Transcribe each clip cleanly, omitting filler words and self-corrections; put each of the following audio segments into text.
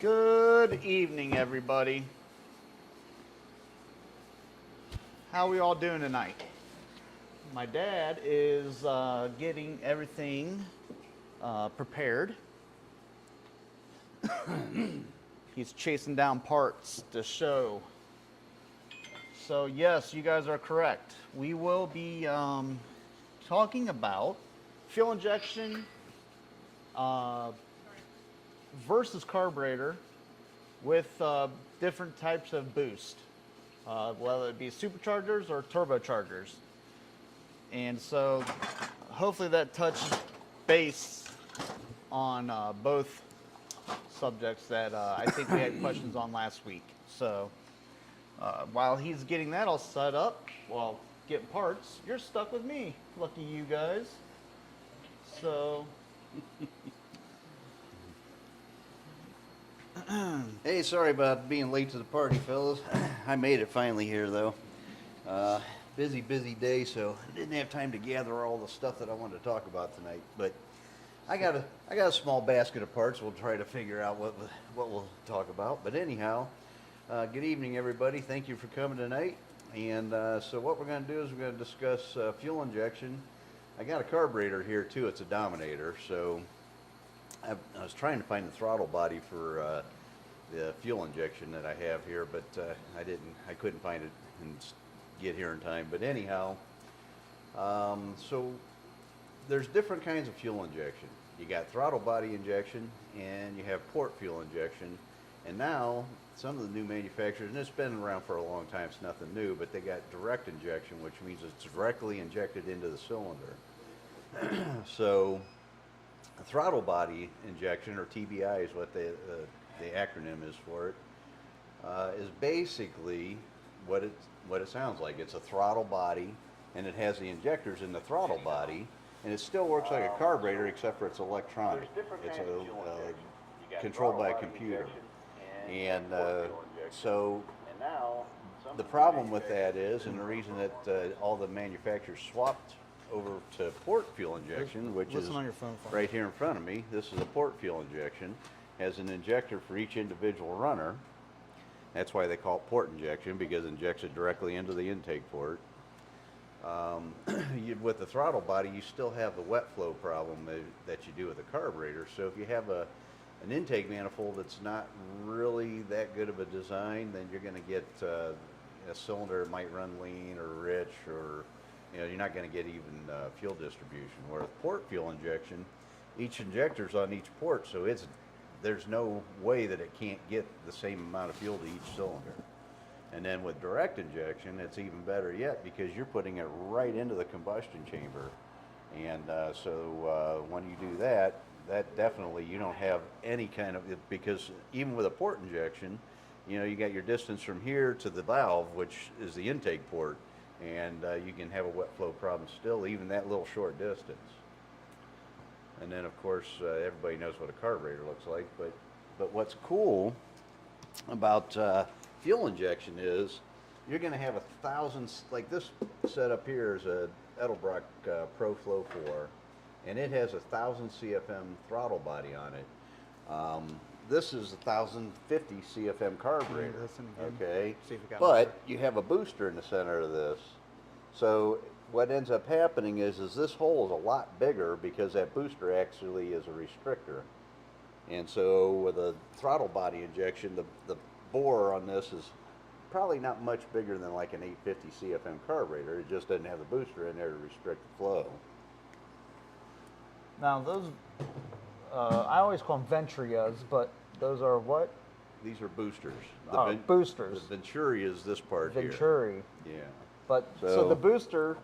Good evening, everybody. How are we all doing tonight? My dad is getting everything prepared. He's chasing down parts to show. So yes, you guys are correct. We will be talking about fuel injection versus carburetor with different types of boost, whether it be superchargers or turbochargers. And so hopefully that touches base on both subjects that I think we had questions on last week. So while he's getting that all set up, well, getting parts, you're stuck with me. Lucky you guys. So Hey, sorry about being late to the party, fellas. I made it finally here, though. Busy day, so I didn't have time to gather all the stuff that I wanted to talk about tonight. But I got a small basket of parts. We'll try to figure out what we'll talk about. But anyhow, good evening, everybody. Thank you for coming tonight. And so what we're going to do is we're going to discuss fuel injection. I got a carburetor here too. It's a Dominator. So I was trying to find the throttle body for the fuel injection that I have here, but I couldn't find it and get here in time. But anyhow, so there's different kinds of fuel injection. You got throttle body injection and you have port fuel injection. And now some of the new manufacturers, and it's been around for a long time, it's nothing new, but they got direct injection, which means it's directly injected into the cylinder. So throttle body injection, or TBI is what the acronym is for it, is basically what it sounds like. It's a throttle body, and it has the injectors in the throttle body, and it still works like a carburetor except for it's electronic. It's controlled by a computer. And so the problem with that is, and the reason that all the manufacturers swapped over to port fuel injection, which is right here in front of me. This is a port fuel injection. Has an injector for each individual runner. That's why they call it port injection, because it injects it directly into the intake port. With the throttle body, you still have the wet flow problem that you do with a carburetor. So if you have an intake manifold that's not really that good of a design, then you're going to get a cylinder that might run lean or rich, or you're not going to get even fuel distribution. Where with port fuel injection, each injector's on each port, so there's no way that it can't get the same amount of fuel to each cylinder. And then with direct injection, it's even better yet, because you're putting it right into the combustion chamber. And so when you do that definitely, you don't have any kind of, because even with a port injection, you got your distance from here to the valve, which is the intake port, and you can have a wet flow problem still, even that little short distance. And then of course everybody knows what a carburetor looks like, but what's cool about fuel injection is you're going to have 1,000, like this setup here is a Edelbrock Pro Flow 4, and it has 1,000 CFM throttle body on it. This is 1,050 CFM carburetor, okay? But you have a booster in the center of this. So what ends up happening is this hole is a lot bigger, because that booster actually is a restrictor. And so with a throttle body injection, the bore on this is probably not much bigger than like an 850 CFM carburetor. It just doesn't have the booster in there to restrict the flow. now those, I always call them Ventrias, but those are what? These are boosters. Boosters. The Venturi is this part here. Venturi. Yeah. But so the booster,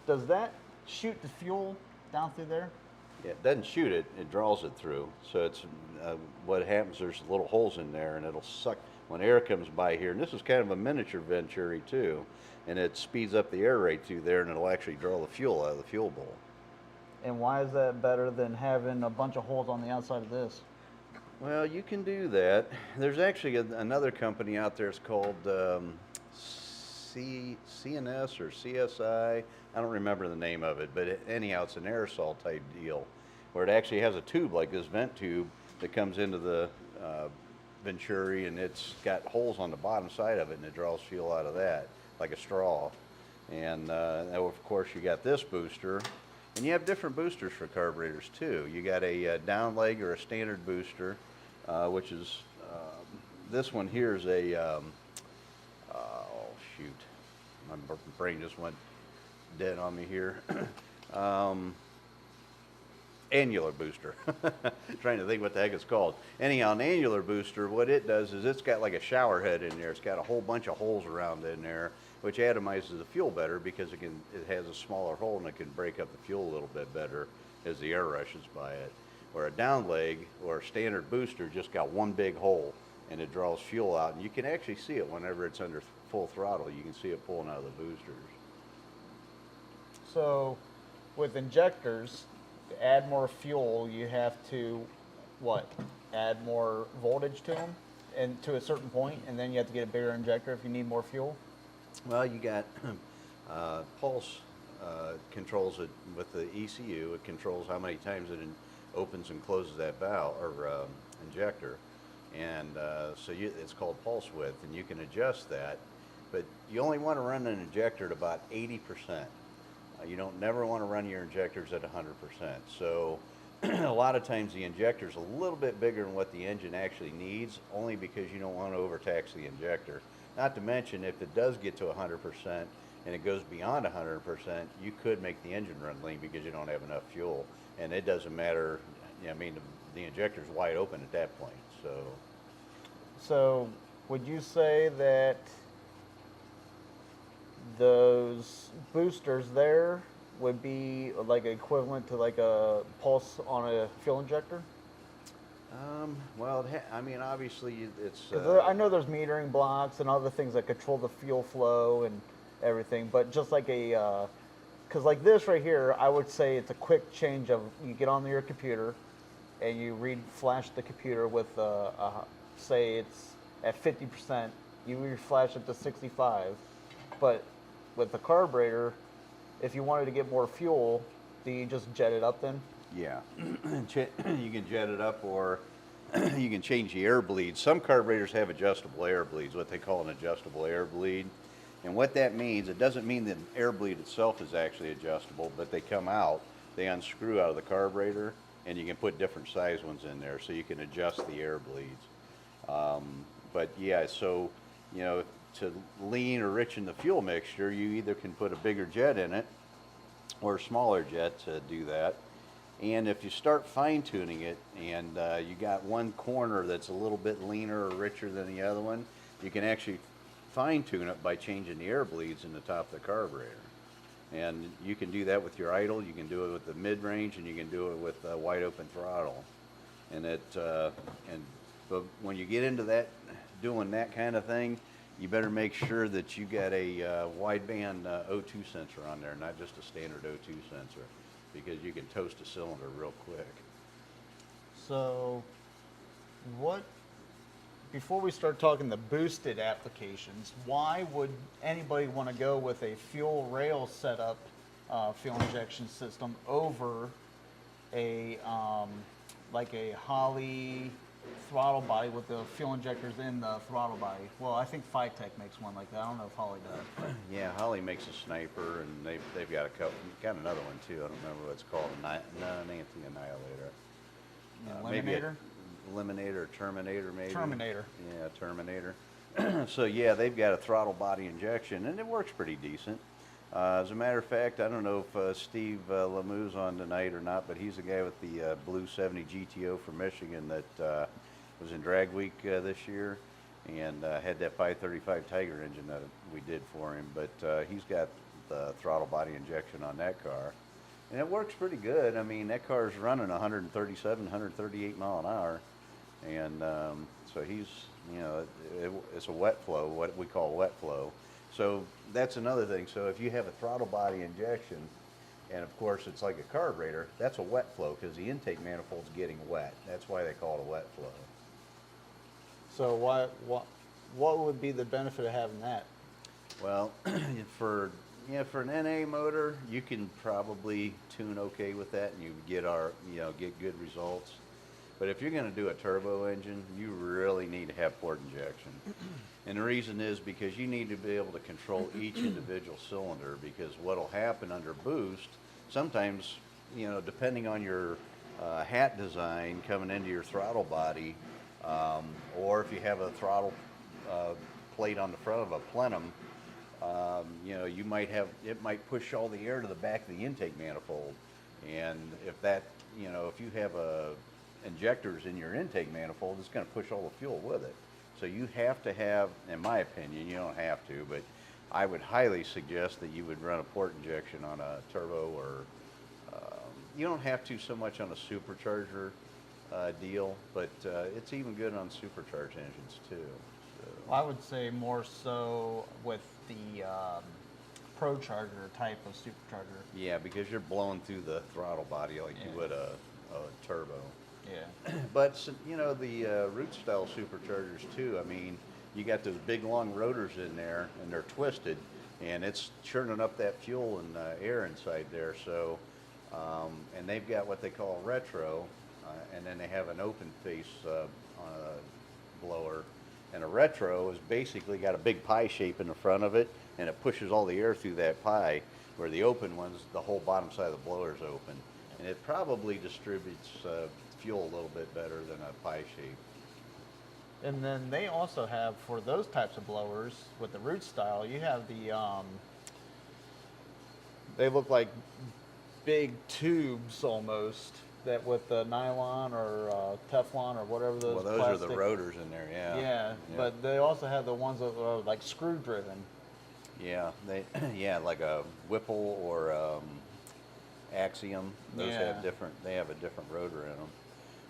does that shoot the fuel down through there? Yeah, it doesn't shoot it, it draws it through. So it's what happens, there's little holes in there, and it'll suck when air comes by here. And this is kind of a miniature Venturi too, and it speeds up the air rate through there, and it'll actually draw the fuel out of the fuel bowl. And why is that better than having a bunch of holes on the outside of this? Well, you can do that. There's actually another company out there. It's called CNS or CSI. I don't remember the name of it, but anyhow, it's an aerosol type deal where it actually has a tube like this vent tube that comes into the Venturi, and it's got holes on the bottom side of it, and it draws fuel out of that like a straw. And now of course you got this booster, and you have different boosters for carburetors too. You got a down leg or a standard booster, which is this one here is a oh shoot, my brain just went dead on me here. Annular booster. Trying to think what the heck it's called. Anyhow, an annular booster, what it does is it's got like a shower head in there. It's got a whole bunch of holes around in there, which atomizes the fuel better because it has a smaller hole and it can break up the fuel a little bit better as the air rushes by it. Where a down leg or a standard booster just got one big hole and it draws fuel out, and you can actually see it whenever it's under full throttle. You can see it pulling out of the boosters. So with injectors, to add more fuel, you have to, what, add more voltage to them and to a certain point, and then you have to get a bigger injector if you need more fuel? Well, you got pulse controls it with the ECU. It controls how many times it opens and closes that valve or injector, and so it's called pulse width, and you can adjust that. But you only want to run an injector at about 80%. You don't never want to run your injectors at 100%. So a lot of times the injector's a little bit bigger than what the engine actually needs, only because you don't want to overtax the injector. Not to mention, if it does get to 100% and it goes beyond 100%, you could make the engine run lean because you don't have enough fuel. And it doesn't matter, I mean, the injector's wide open at that point. So would you say that those boosters there would be like equivalent to like a pulse on a fuel injector? Well, I mean, obviously it's... I know there's metering blocks and other things that control the fuel flow and everything, but just like because like this right here, I would say it's a quick change of, you get on your computer and you flash the computer with, say it's at 50%, you reflash it to 65, but with the carburetor, if you wanted to get more fuel, do you just jet it up then? Yeah, you can jet it up, or you can change the air bleed. Some carburetors have adjustable air bleeds, what they call an adjustable air bleed. And what that means, it doesn't mean the air bleed itself is actually adjustable, but they come out, they unscrew out of the carburetor, and you can put different size ones in there, so you can adjust the air bleeds. But yeah, so, you know, to lean or richen the fuel mixture, you either can put a bigger jet in it or a smaller jet to do that. And if you start fine tuning it and you got one corner that's a little bit leaner or richer than the other one, you can actually fine tune it by changing the air bleeds in the top of the carburetor. And you can do that with your idle, you can do it with the mid-range, and you can do it with wide open throttle. And but when you get into that, doing that kind of thing, you better make sure that you got a wideband O2 sensor on there, not just a standard O2 sensor, because you can toast a cylinder real quick. So before we start talking the boosted applications, why would anybody want to go with a fuel rail setup fuel injection system over a like a Holley throttle body with the fuel injectors in the throttle body? Well, I think Phytech makes one like that. I don't know if Holley does. Yeah, Holley makes a Sniper, and they've got a couple, got another one too. I don't remember what it's called. Nancy Annihilator. Maybe Eliminator or Terminator, maybe. Terminator. Yeah, Terminator. So yeah, they've got a throttle body injection, and it works pretty decent. As a matter of fact, I don't know if Steve Lemou's on tonight or not, but he's the guy with the Blue 70 GTO from Michigan that was in Drag Week this year, and had that 535 Tiger engine that we did for him. But he's got the throttle body injection on that car, and it works pretty good. I mean, that car's running 137, 138 mile an hour, and so he's, you know, it's a wet flow, what we call wet flow. So that's another thing. So if you have a throttle body injection, and of course it's like a carburetor, that's a wet flow because the intake manifold's getting wet. That's why they call it a wet flow. So what would be the benefit of having that? Well, for an NA motor, you can probably tune okay with that, and you get get good results. But if you're going to do a turbo engine, you really need to have port injection. And the reason is because you need to be able to control each individual cylinder, because what'll happen under boost, sometimes, you know, depending on your hat design coming into your throttle body, or if you have a throttle plate on the front of a plenum, you know, you might have, it might push all the air to the back of the intake manifold. And if that, you know, if you have injectors in your intake manifold, it's going to push all the fuel with it. So you have to have, in my opinion, you don't have to, but I would highly suggest that you would run a port injection on a turbo, or you don't have to so much on a supercharger deal, but it's even good on supercharged engines too. So. Well, I would say more so with the Pro Charger type of supercharger. Yeah, because you're blowing through the throttle body like you would a turbo. Yeah. But, you know, the root style superchargers too, I mean, you got those big long rotors in there and they're twisted, and it's churning up that fuel and air inside there. So, and they've got what they call a retro, and then they have an open face blower. And a retro is basically got a big pie shape in the front of it, and it pushes all the air through that pie, where the open ones, the whole bottom side of the blower is open. And it probably distributes fuel a little bit better than a pie shape. And then they also have, for those types of blowers with the root style, you have the they look like big tubes almost, that with the nylon or Teflon or whatever those. Well, those plastic, are the rotors in there, yeah. Yeah, but they also have the ones that are like screw driven. Yeah, they yeah, like a Whipple or Axiom. Those have different. They have a different rotor in them.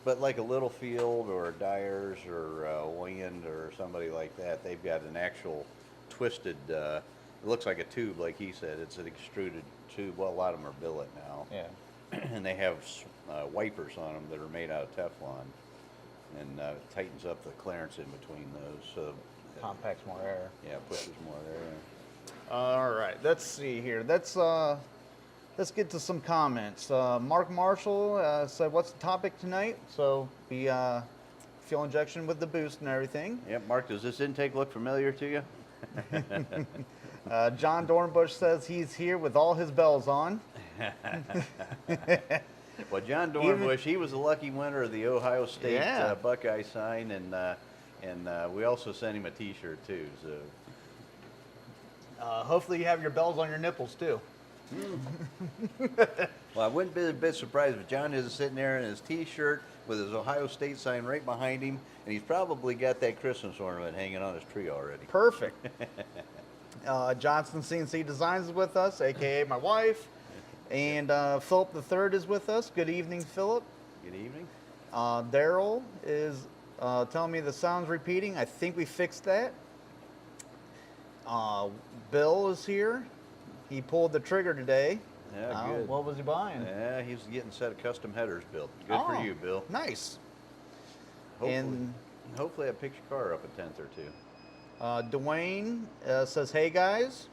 But like a Littlefield or Dyers or Wind or somebody like that, they've got an actual twisted. It looks like a tube, like he said. It's an extruded tube. Well, a lot of them are billet now. Yeah. And they have wipers on them that are made out of Teflon, and tightens up the clearance in between those. So Compacts more air. yeah, pushes more air in. All right, let's see here. Let's get to some comments. Mark Marshall said, "What's the topic tonight?" So the fuel injection with the boost and everything. Yep, Mark, does this intake look familiar to you? John Dornbush says he's here with all his bells on. Well, John Dornbush, he was the lucky winner of the Ohio State Buckeye sign, and we also sent him a T-shirt too. So hopefully you have your bells on your nipples too. well, I wouldn't be a bit surprised if John is sitting there in his T-shirt with his Ohio State sign right behind him, and he's probably got that Christmas ornament hanging on his tree already. Perfect. Johnson CNC Designs is with us, aka my wife. And Philip III is with us. Good evening, Philip. Good evening. Daryl is telling me the sound's repeating. I think we fixed that. Bill is here. He pulled the trigger today. Yeah, good. What was he buying? Yeah, he's getting a set of custom headers built. Good for you, Bill. Nice. Hopefully that picks your car up a tenth or two. Dwayne says, "Hey guys."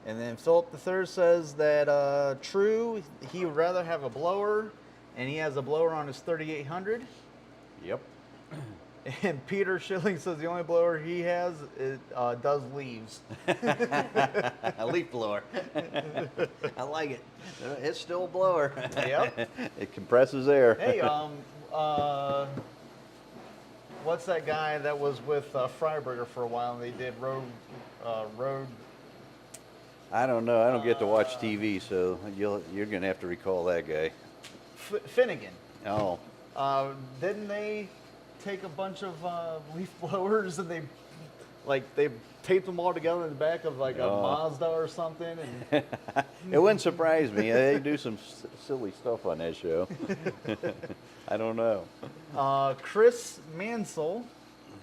And then Philip III says that true, he would rather have a blower, and he has a blower on his 3800. Yep. And Peter Schilling says the only blower he has does leaves. A leaf blower. I like it. It's still a blower. Yep. It compresses air. Hey, what's that guy that was with Freiberger for a while and they did road? I don't know. I don't get to watch TV, so you're going to have to recall that guy. Finnegan. Oh. Didn't they take a bunch of leaf blowers and they taped them all together in the back of like a Mazda or something? And it wouldn't surprise me. They do some silly stuff on that show. I don't know. Chris Mansell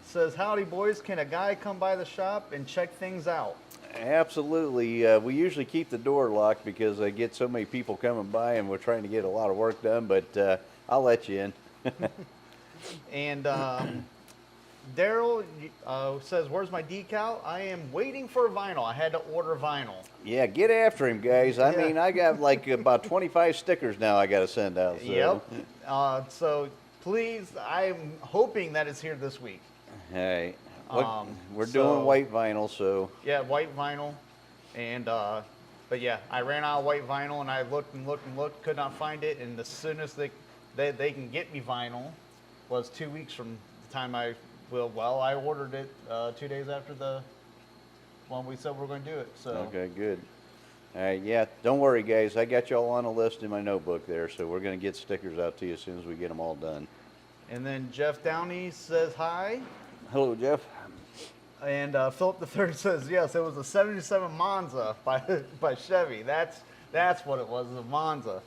says, "Howdy boys, can a guy come by the shop and check things out?" Absolutely. We usually keep the door locked because I get so many people coming by and we're trying to get a lot of work done, but I'll let you in. And Daryl says, "Where's my decal?" I am waiting for vinyl. I had to order vinyl. Yeah, get after him, guys. I Yeah. mean, I got like about 25 stickers now I got to send out. So. Yep. So please, I'm hoping that it's here this week. Hey, we're So- doing white vinyl, so Yeah, white vinyl, and but yeah, I ran out of white vinyl, and I looked and looked and looked, could not find it, and the soonest they can get me vinyl was 2 weeks from the time I I ordered it 2 days after the when we said we're going to do it. So okay, good. All right, yeah, don't worry, guys. I got y'all on a list in my notebook there, so we're gonna get stickers out to you as soon as we get them all done. And then Jeff Downey says hi. Hello, Jeff. And Philip III says, yes, it was a 77 Monza by Chevy. That's what it was, a Monza.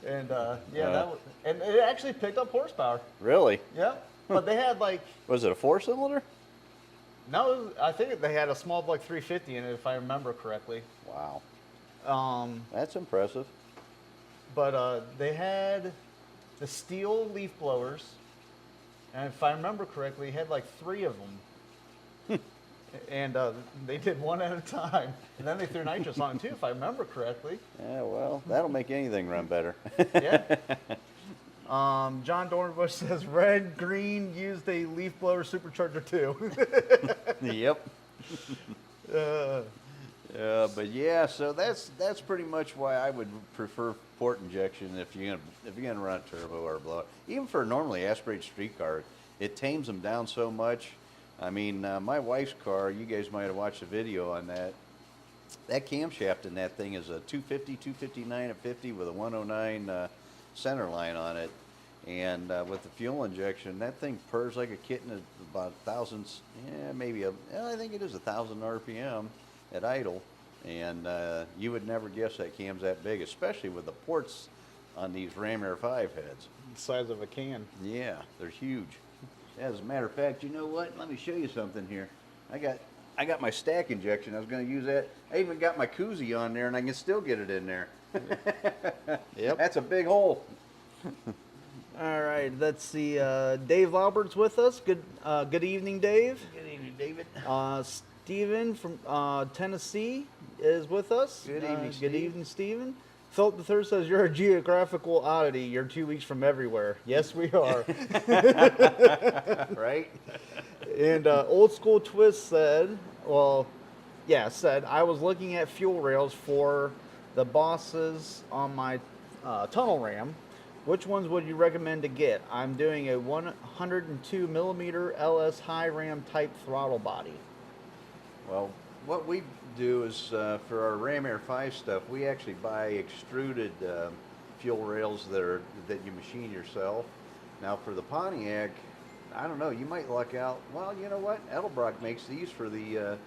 And that was, and it actually picked up horsepower. Really? Yeah. But they had like, Was it a 4-cylinder? no, I think they had a small like 350 in it, if I remember correctly. Wow, Um, that's impressive. but they had the steel leaf blowers. And if I remember correctly, it had like 3 of them. And they did one at a time. And then they threw nitrous on it too, if I remember correctly. Yeah, well, that'll make anything run better. Yeah. John Dornbush says red, green, used a leaf blower supercharger too. Yep. But yeah, so that's pretty much why I would prefer port injection if you're gonna run a turbo or a blower. Even for a normally aspirated street car, it tames them down so much. I mean, my wife's car, you guys might have watched the video on that. That camshaft in that thing is a 250, 259 at 50 with a 109 center line on it. And with the fuel injection, that thing purrs like a kitten at about 1,000, I think it is 1,000 RPM at idle. And you would never guess that cam's that big, especially with the ports on these Ram Air 5 heads. The size of a can. Yeah, they're huge. As a matter of fact, you know what? Let me show you something here. I got my stack injection. I was going to use that. I even got my koozie on there, and I can still get it in there. Yep. That's a big hole. All right, let's see. Dave Albert's with us. Good evening, Dave. Good evening, David. Steven from Tennessee is with us. Good evening, Good Steve. evening, Steven. Philip III says, you're a geographical oddity. You're 2 weeks from everywhere. Yes, we are. Right? And Old School Twist said, I was looking at fuel rails for the bosses on my tunnel ram. Which ones would you recommend to get? I'm doing a 102 millimeter LS high ram type throttle body. Well, what we do is for our Ram Air 5 stuff, we actually buy extruded fuel rails that you machine yourself. Now for the Pontiac, I don't know, you might luck out. Well, you know what? Edelbrock makes these for their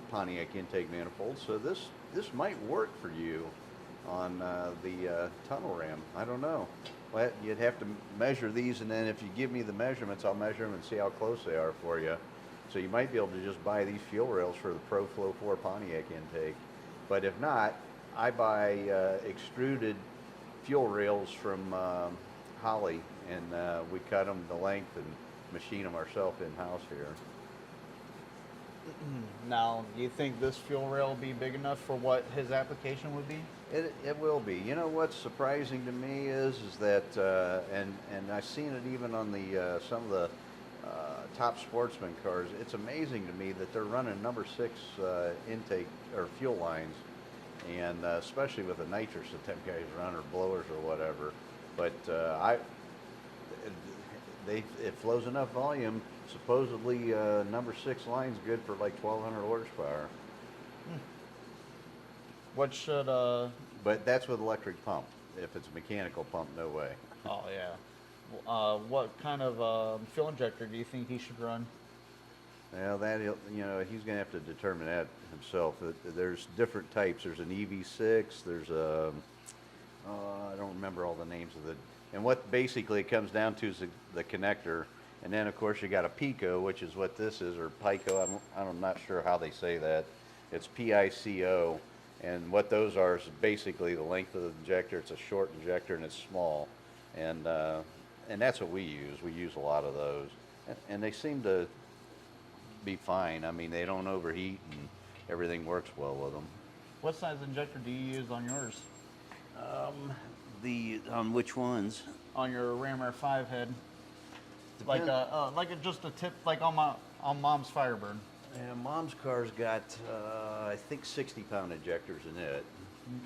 Pontiac intake manifold, so this might work for you on the tunnel ram. I don't know. Well, you'd have to measure these, and then if you give me the measurements, I'll measure them and see how close they are for you. So you might be able to just buy these fuel rails for the Pro Flow 4 Pontiac intake. But if not, I buy extruded fuel rails from Holly, and we cut them to length and machine them ourselves in-house here. Now, do you think this fuel rail will be big enough for what his application would be? It will be. You know what's surprising to me is that, and I've seen it even on the some of the top sportsman cars. It's amazing to me that they're running number 6 intake or fuel lines, and especially with the nitrous that them guys run or blowers or whatever. But it flows enough volume. Supposedly number 6 line's good for like 1,200 horsepower. What should But that's with electric pump. If it's a mechanical pump, no way. Oh yeah. What kind of fuel injector do you think he should run? Well, he's going to have to determine that himself. There's different types. There's an EV6. There's a I don't remember all the names of the. And what basically it comes down to is the connector, and then of course you got a Pico, which is what this is, or Pico. I'm not sure how they say that. It's PICO. And what those are is basically the length of the injector. It's a short injector and it's small, and that's what we use. We use a lot of those. And they seem to be fine. I mean, they don't overheat and everything works well with them. What size injector do you use on yours? On which ones? On your Ram Air 5 head? Depend- Just a tip, like on Mom's Firebird. Yeah, Mom's car's got, I think 60-pound injectors in it.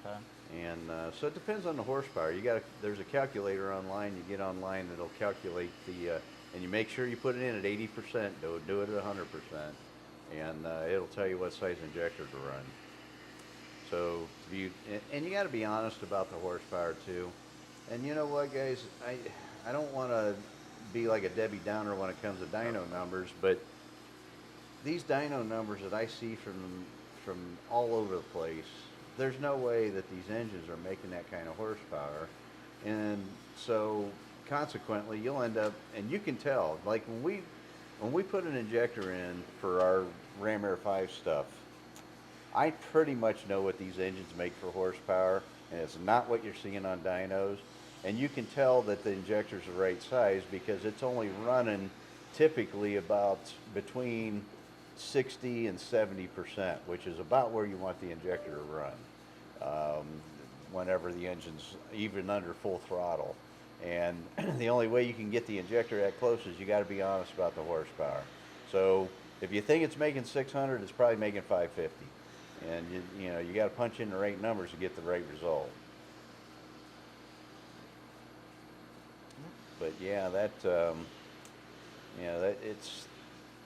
Okay. And so it depends on the horsepower. There's a calculator online. You get online that'll calculate and you make sure you put it in at 80%. Don't do it at 100%, and it'll tell you what size injector to run. So you got to be honest about the horsepower too. And you know what, guys? I don't want to be like a Debbie Downer when it comes to dyno numbers, but these dyno numbers that I see from all over the place, there's no way that these engines are making that kind of horsepower. And so consequently, you'll end up, and you can tell, like when we put an injector in for our Ram Air 5 stuff, I pretty much know what these engines make for horsepower, and it's not what you're seeing on dynos. And you can tell that the injector's the right size because it's only running typically about between 60 and 70%, which is about where you want the injector to run whenever the engine's even under full throttle. And the only way you can get the injector that close is you got to be honest about the horsepower. So if you think it's making 600, it's probably making 550. And you got to punch in the right numbers to get the right result. But yeah, that it's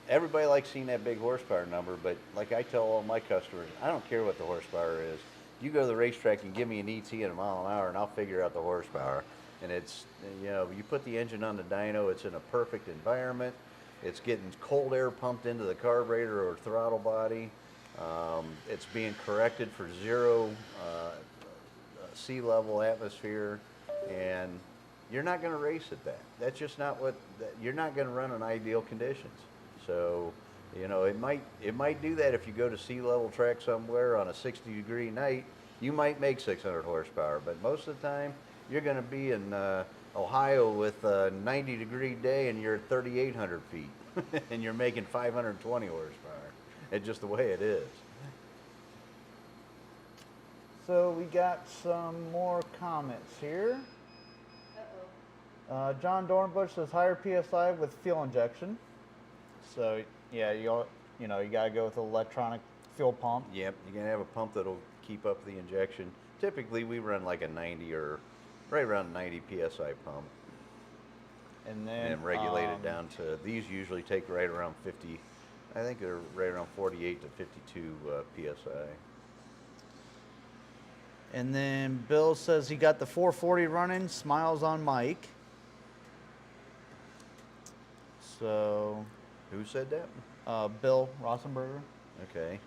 everybody likes seeing that big horsepower number. But like I tell all my customers, I don't care what the horsepower is. You go to the racetrack and give me an ET at a mile an hour, and I'll figure out the horsepower. And it's you put the engine on the dyno, it's in a perfect environment. It's getting cold air pumped into the carburetor or throttle body. It's being corrected for zero sea level atmosphere, and you're not going to race at that. That's just not you're not going to run in ideal conditions. So, it might do that if you go to sea level track somewhere on a 60-degree night. You might make 600 horsepower, but most of the time you're going to be in Ohio with a 90-degree day and you're at 3,800 feet, and you're making 520 horsepower. It's just the way it is. So we got some more comments here. John Dornbush says higher PSI with fuel injection. So yeah, you got to go with an electronic fuel pump. Yep, you're going to have a pump that'll keep up the injection. Typically we run like a 90 or right around 90 PSI pump. And then regulate it down to, these usually take right around 50, I think they're right around 48 to 52 PSI. And then Bill says he got the 440 running, smiles on Mike. So, Who said that? Bill Rossenberger. Okay.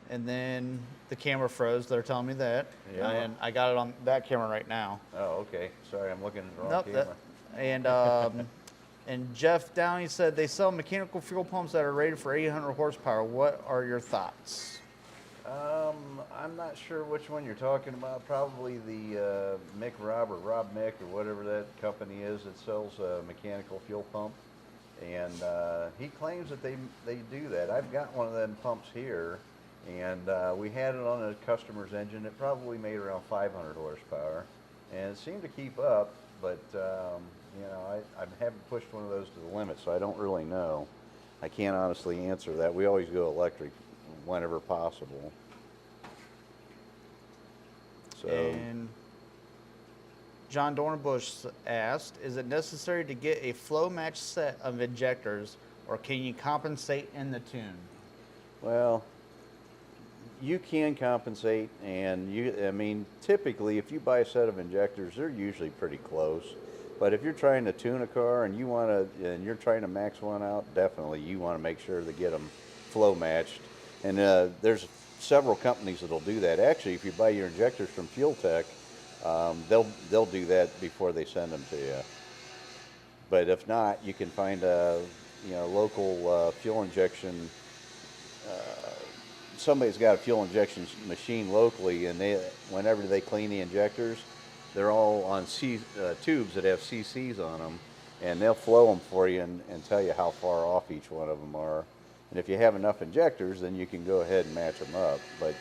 And then the camera froze. They're telling me that. Yeah. And I got it on that camera right now. Oh, okay. Sorry, I'm looking at the wrong camera. And Jeff Downey said they sell mechanical fuel pumps that are rated for 800 horsepower. What are your thoughts? I'm not sure which one you're talking about. Probably the Rob Mick or whatever that company is that sells a mechanical fuel pump. And he claims that they do that. I've got one of them pumps here, and we had it on a customer's engine. It probably made around 500 horsepower, and it seemed to keep up. But I haven't pushed one of those to the limit, so I don't really know. I can't honestly answer that. We always go electric whenever possible. So. And John Dornbush asked, is it necessary to get a flow match set of injectors, or can you compensate in the tune? Well, you can compensate, and typically if you buy a set of injectors, they're usually pretty close. But if you're trying to tune a car and you're trying to max one out, definitely you want to make sure to get them flow matched. And there's several companies that'll do that. Actually, if you buy your injectors from Fuel Tech, they'll do that before they send them to you. But if not, you can find a local fuel injection. Somebody's got a fuel injection machine locally, and whenever they clean the injectors, they're all on tubes that have CCs on them, and they'll flow them for you and tell you how far off each one of them are. And if you have enough injectors, then you can go ahead and match them up. But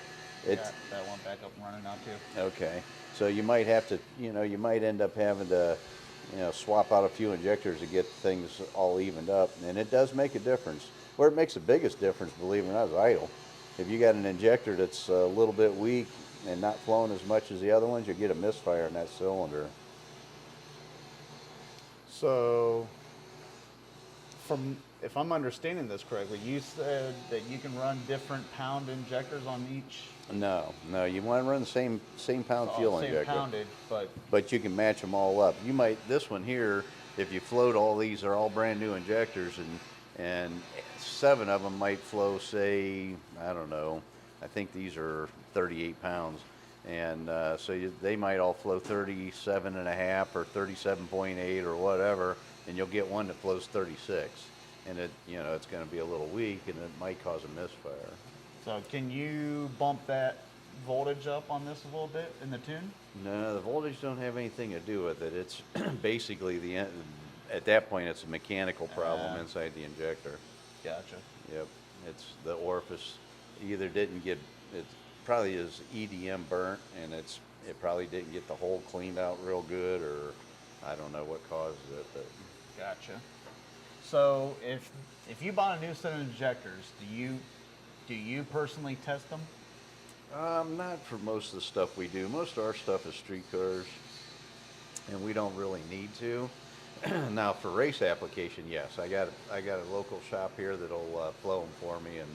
it's Got that one back up and running now too. okay. So you might have to, you might end up having to, swap out a few injectors to get things all evened up, and it does make a difference. Where it makes the biggest difference, believe it or not, is idle. If you got an injector that's a little bit weak and not flowing as much as the other ones, you get a misfire in that cylinder. So, if I'm understanding this correctly, you said that you can run different pound injectors on each. No, you want to run the same pound fuel same injector. poundage, But you can match them all up. You might, this one here, if you float all these, they're all brand new injectors, and 7 of them might flow, say, I don't know, I think these are 38 pounds. And they might all flow 37.5 or 37.8 or whatever, and you'll get one that flows 36. And it's going to be a little weak, and it might cause a misfire. So can you bump that voltage up on this a little bit in the tune? No, the voltage don't have anything to do with it. It's basically at that point, it's a mechanical problem inside the injector. Gotcha. Yep, it's the orifice either didn't get, it probably is EDM burnt, and it probably didn't get the hole cleaned out real good, or I don't know what causes it, but. Gotcha. So if you bought a new set of injectors, do you personally test them? Not for most of the stuff we do. Most of our stuff is street cars, and we don't really need to. Now, for race application, yes, I got a local shop here that'll flow them for me, and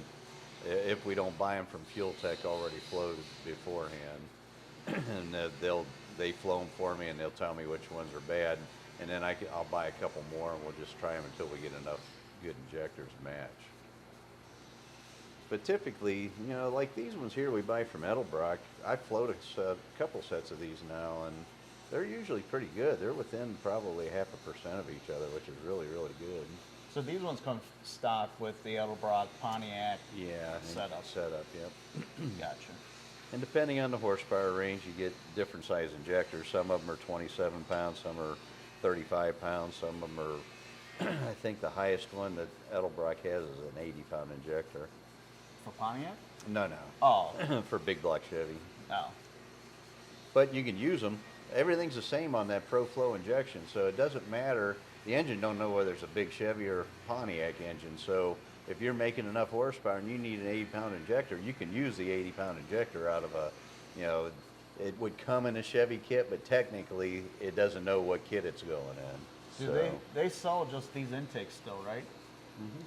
if we don't buy them from Fuel Tech already flowed beforehand, and they flow them for me, and they'll tell me which ones are bad, and then I'll buy a couple more, and we'll just try them until we get enough good injectors to match. But typically, like these ones here we buy from Edelbrock, I float a couple sets of these now, and they're usually pretty good. They're within probably 0.5% of each other, which is really, really good. So these ones come stock with the Edelbrock Pontiac setup. Yep. Gotcha. And depending on the horsepower range, you get different size injectors. Some of them are 27 pounds, some are 35 pounds, some of them are, I think the highest one that Edelbrock has is an 80-pound injector. For Pontiac? No. Oh. For big block Chevy. Oh. But you can use them. Everything's the same on that ProFlow injection, so it doesn't matter. The engine don't know whether it's a big Chevy or Pontiac engine, so if you're making enough horsepower and you need an 80-pound injector, you can use the 80-pound injector out of it would come in a Chevy kit, but technically it doesn't know what kit it's going in. Do they sell just these intakes still, right? Mm-hmm.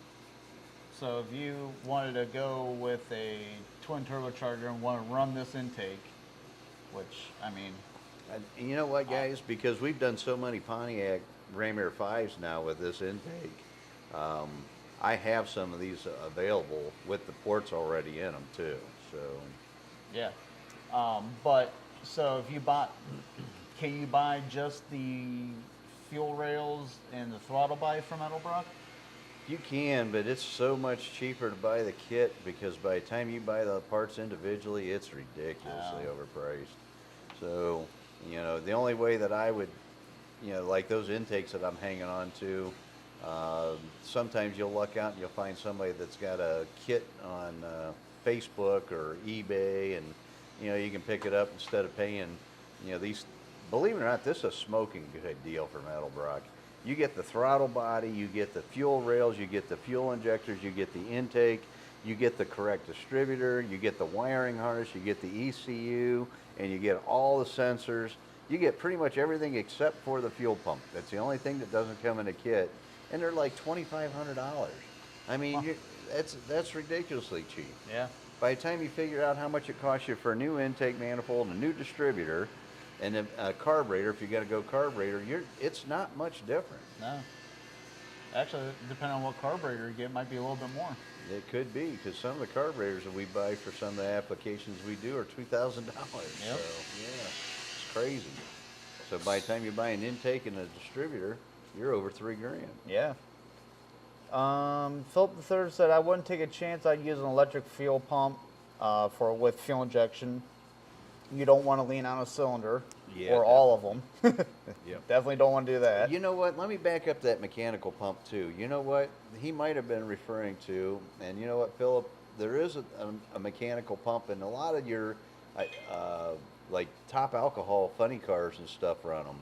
So if you wanted to go with a twin turbocharger and want to run this intake, which, I mean... And you know what, guys? Because we've done so many Pontiac Ram Air 5s now with this intake, I have some of these available with the ports already in them, too. So. Yeah. But, so if you bought... Can you buy just the fuel rails and the throttle body from Edelbrock? You can, but it's so much cheaper to buy the kit because by the time you buy the parts individually, it's ridiculously overpriced. So, the only way that I would, like those intakes that I'm hanging on to, sometimes you'll luck out and you'll find somebody that's got a kit on Facebook or eBay, and, you can pick it up instead of paying, these, believe it or not, this is a smoking good deal from Edelbrock. You get the throttle body, you get the fuel rails, you get the fuel injectors, you get the intake, you get the correct distributor, you get the wiring harness, you get the ECU, and you get all the sensors. You get pretty much everything except for the fuel pump. That's the only thing that doesn't come in a kit, and they're like $2,500. I mean, that's ridiculously cheap. Yeah. By the time you figure out how much it costs you for a new intake manifold, a new distributor, and a carburetor, if you got to go carburetor, it's not much different. No. Actually, depending on what carburetor you get, it might be a little bit more. It could be, because some of the carburetors that we buy for some of the applications we do are $2,000. Yep. So, yeah, it's crazy. So by the time you buy an intake and a distributor, you're over $3,000. Yeah. Philip III said, I wouldn't take a chance. I'd use an electric fuel pump with fuel injection. You don't want to lean on a cylinder. Yeah, or all of them. Yep. Definitely don't want to do that. You know what? Let me back up that mechanical pump too. You know what? He might have been referring to, and you know what, Philip? There is a mechanical pump, and a lot of your like top alcohol funny cars and stuff run them,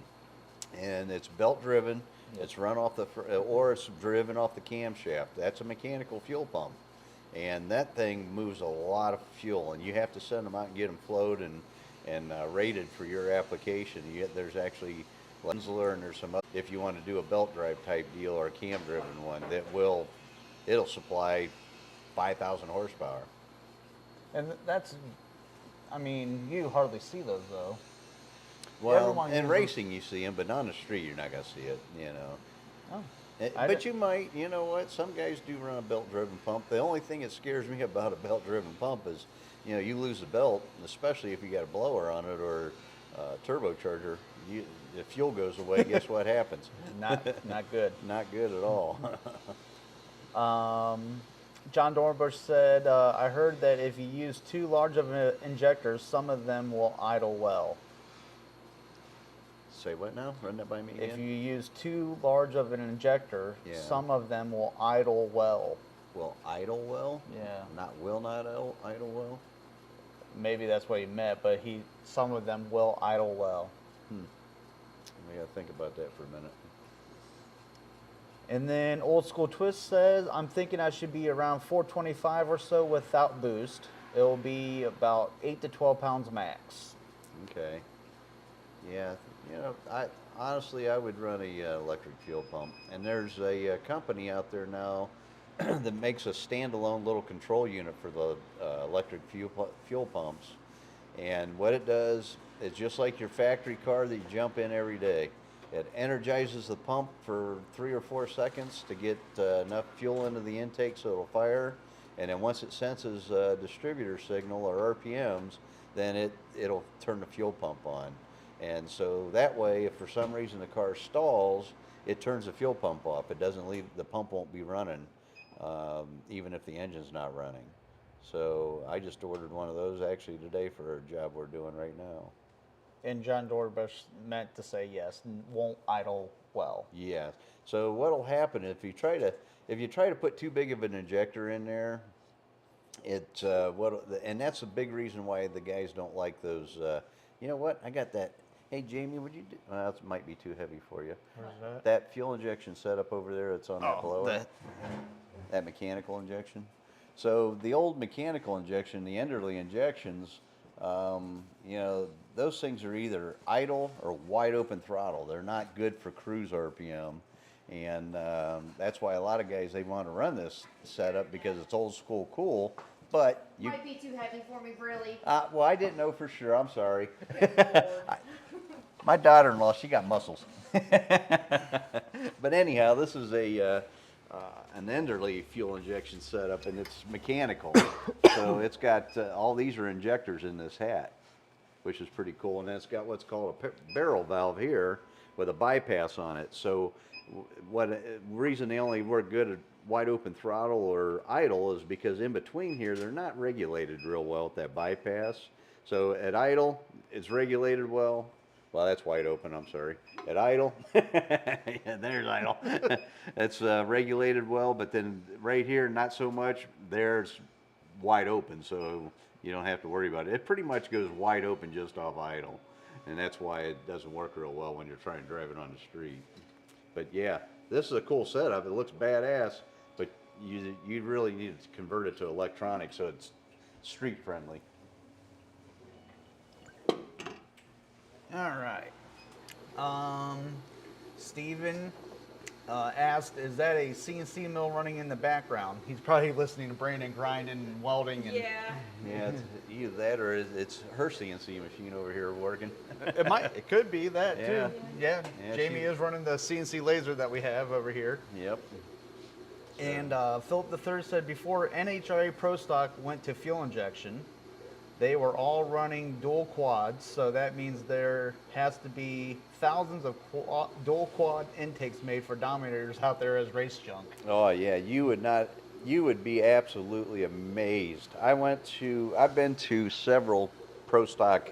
and it's belt driven. Yep. It's run off the or it's driven off the camshaft. That's a mechanical fuel pump, and that thing moves a lot of fuel, and you have to send them out and get them flowed and rated for your application. There's actually Lenzler and there's some other, if you want to do a belt drive type deal or a cam driven one it'll supply 5,000 horsepower. And that's, I mean, you hardly see those though. Well, Everyone in uses- racing you see them, but on the street you're not going to see it, you know. Oh, But didn't- you might, you know what, some guys do run a belt driven pump. The only thing that scares me about a belt driven pump is, you know, you lose the belt, especially if you got a blower on it or turbocharger. The fuel goes away, guess what happens? not good. Not good at all. John Dorbush said, I heard that if you use too large of an injector, some of them will idle well. Say what now? Run that by me again. If you use too large of an injector, Yeah. some of them will idle well. Will idle well? Yeah. Will not idle well? Maybe that's what he meant, but some of them will idle well. We gotta think about that for a minute. And then Old School Twist says, I'm thinking I should be around 425 or so without boost. It'll be about 8 to 12 pounds max. Okay. Yeah, you know, I would run a electric fuel pump, and there's a company out there now that makes a standalone little control unit for the electric fuel pumps. And what it does is just like your factory car that you jump in every day. It energizes the pump for 3 or 4 seconds to get enough fuel into the intake so it'll fire. And then once it senses distributor signal or RPMs, then it'll turn the fuel pump on. And so that way, if for some reason the car stalls, it turns the fuel pump off. It doesn't leave, the pump won't be running, even if the engine's not running. So I just ordered one of those actually today for a job we're doing right now. And John Dorbush meant to say yes, won't idle well. Yeah. So what'll happen if you try to put too big of an injector in there, and that's a big reason why the guys don't like those. You know what? I got that. Hey Jamie, would you do? Well, that might be too heavy for you. Where's that? That fuel injection setup over there. That's on that blower. that. That mechanical injection. So the old mechanical injection, the Enderley injections, you know, those things are either idle or wide open throttle. They're not good for cruise RPM, and that's why a lot of guys, they want to run this setup because it's old school cool. But you Might be too heavy for me, really. well, I didn't know for sure. I'm sorry. My daughter-in-law, she got muscles. But anyhow, this is an Enderley fuel injection setup, and it's mechanical. So it's got all these are injectors in this hat, which is pretty cool. And then it's got what's called a barrel valve here with a bypass on it. So reason they only work good at wide open throttle or idle is because in between here they're not regulated real well with that bypass. So at idle it's regulated well. Well, that's wide open, I'm sorry. At idle, yeah, there's idle. It's regulated well, but then right here not so much. There's wide open, so you don't have to worry about it. It pretty much goes wide open just off idle, and that's why it doesn't work real well when you're trying to drive it on the street. But yeah, this is a cool setup. It looks badass, but you really need to convert it to electronic so it's street friendly. All right. Steven asked, is that a CNC mill running in the background? He's probably listening to Brandon grinding and welding. And Yeah. Yeah, it's either that or it's her CNC machine over here working. It could be that Yeah. too. Yeah. Yeah, Jamie she- is running the CNC laser that we have over here. Yep. And Philip III said before NHRA Pro Stock went to fuel injection, they were all running dual quads, so that means there has to be thousands of dual quad intakes made for Dominators out there as race junk. Oh yeah, you would be absolutely amazed. I've been to several pro stock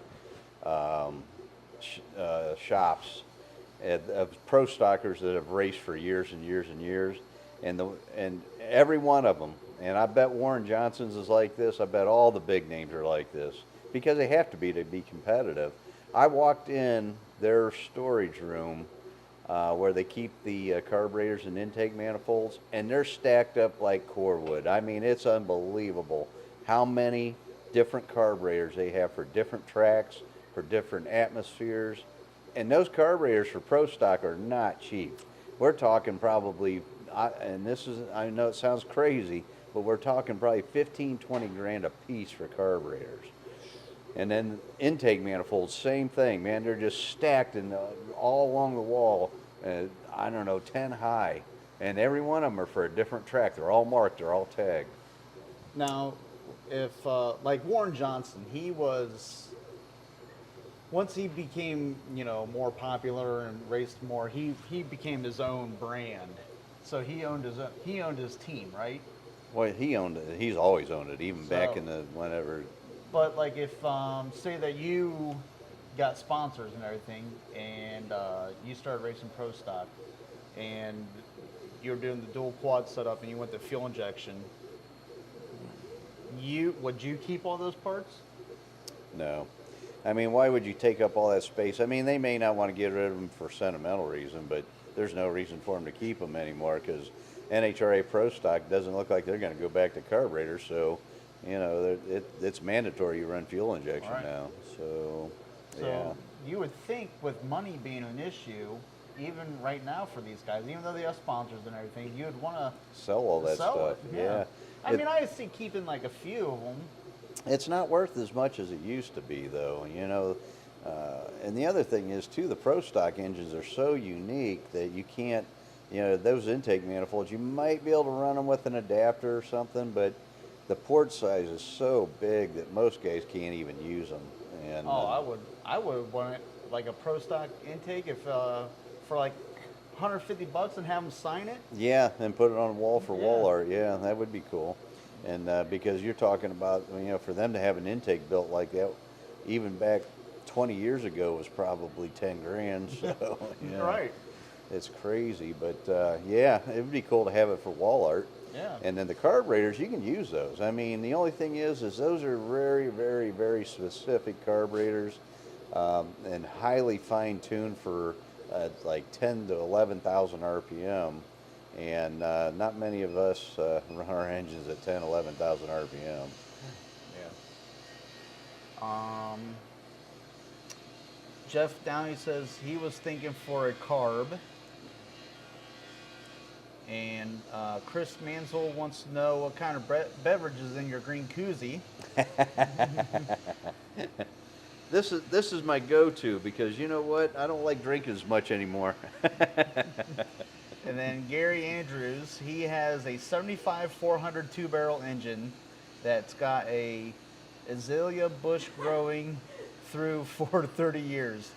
shops of pro stockers that have raced for years and years and years, and every one of them. And I bet Warren Johnson's is like this. I bet all the big names are like this because they have to be competitive. I walked in their storage room where they keep the carburetors and intake manifolds, and they're stacked up like cordwood. I mean, it's unbelievable how many different carburetors they have for different tracks, for different atmospheres. And those carburetors for pro stock are not cheap. We're talking probably, and this is, I know it sounds crazy, but we're talking probably 15, 20 grand a piece for carburetors. And then intake manifolds, same thing, man. They're just stacked all along the wall, I don't know, 10 high. And every one of them are for a different track. They're all marked, they're all tagged. Now, if like Warren Johnson, he was, once he became, you know, more popular and raced more, he became his own brand. So he owned his team, right? Well, he owned it. He's always owned it, even back So- in the whenever. But like if say that you got sponsors and everything, and you started racing pro stock, and you were doing the dual quad setup, and you went to fuel injection, would you keep all those parts? No. I mean, why would you take up all that space? I mean, they may not want to get rid of them for sentimental reason, but there's no reason for them to keep them anymore because NHRA Pro Stock doesn't look like they're going to go back to carburetors. So, you know, it's mandatory you run fuel injection Right. now. So, So yeah. you would think with money being an issue, even right now for these guys, even though they have sponsors and everything, you would want to Sell all that sell stuff. it. Yeah. I mean, I see keeping like a few of them. It's not worth as much as it used to be, though. You know, and the other thing is too, the pro stock engines are so unique that you can't, you know, those intake manifolds. You might be able to run them with an adapter or something, but the port size is so big that most guys can't even use them. And I would want it like a pro stock intake if for like $150 and have them sign it. yeah, and put it on a wall for wall Yeah. art. Yeah, that would be cool. And because you're talking about, you know, for them to have an intake built like that, even back 20 years ago was probably 10 grand. So, yeah, Right. it's crazy. But yeah, it would be cool to have it for wall art. Yeah. And then the carburetors, you can use those. I mean, the only thing is those are very, very, very specific carburetors and highly fine-tuned for like 10 to 11,000 RPM. And not many of us run our engines at 10, 11,000 RPM. Yeah. Jeff Downey says he was thinking for a carb. And Chris Mansell wants to know what kind of beverage is in your green koozie. This is my go-to because you know what? I don't like drinking as much anymore. And then Gary Andrews, he has a 75 400 two-barrel engine that's got a azalea bush growing through for 30 years.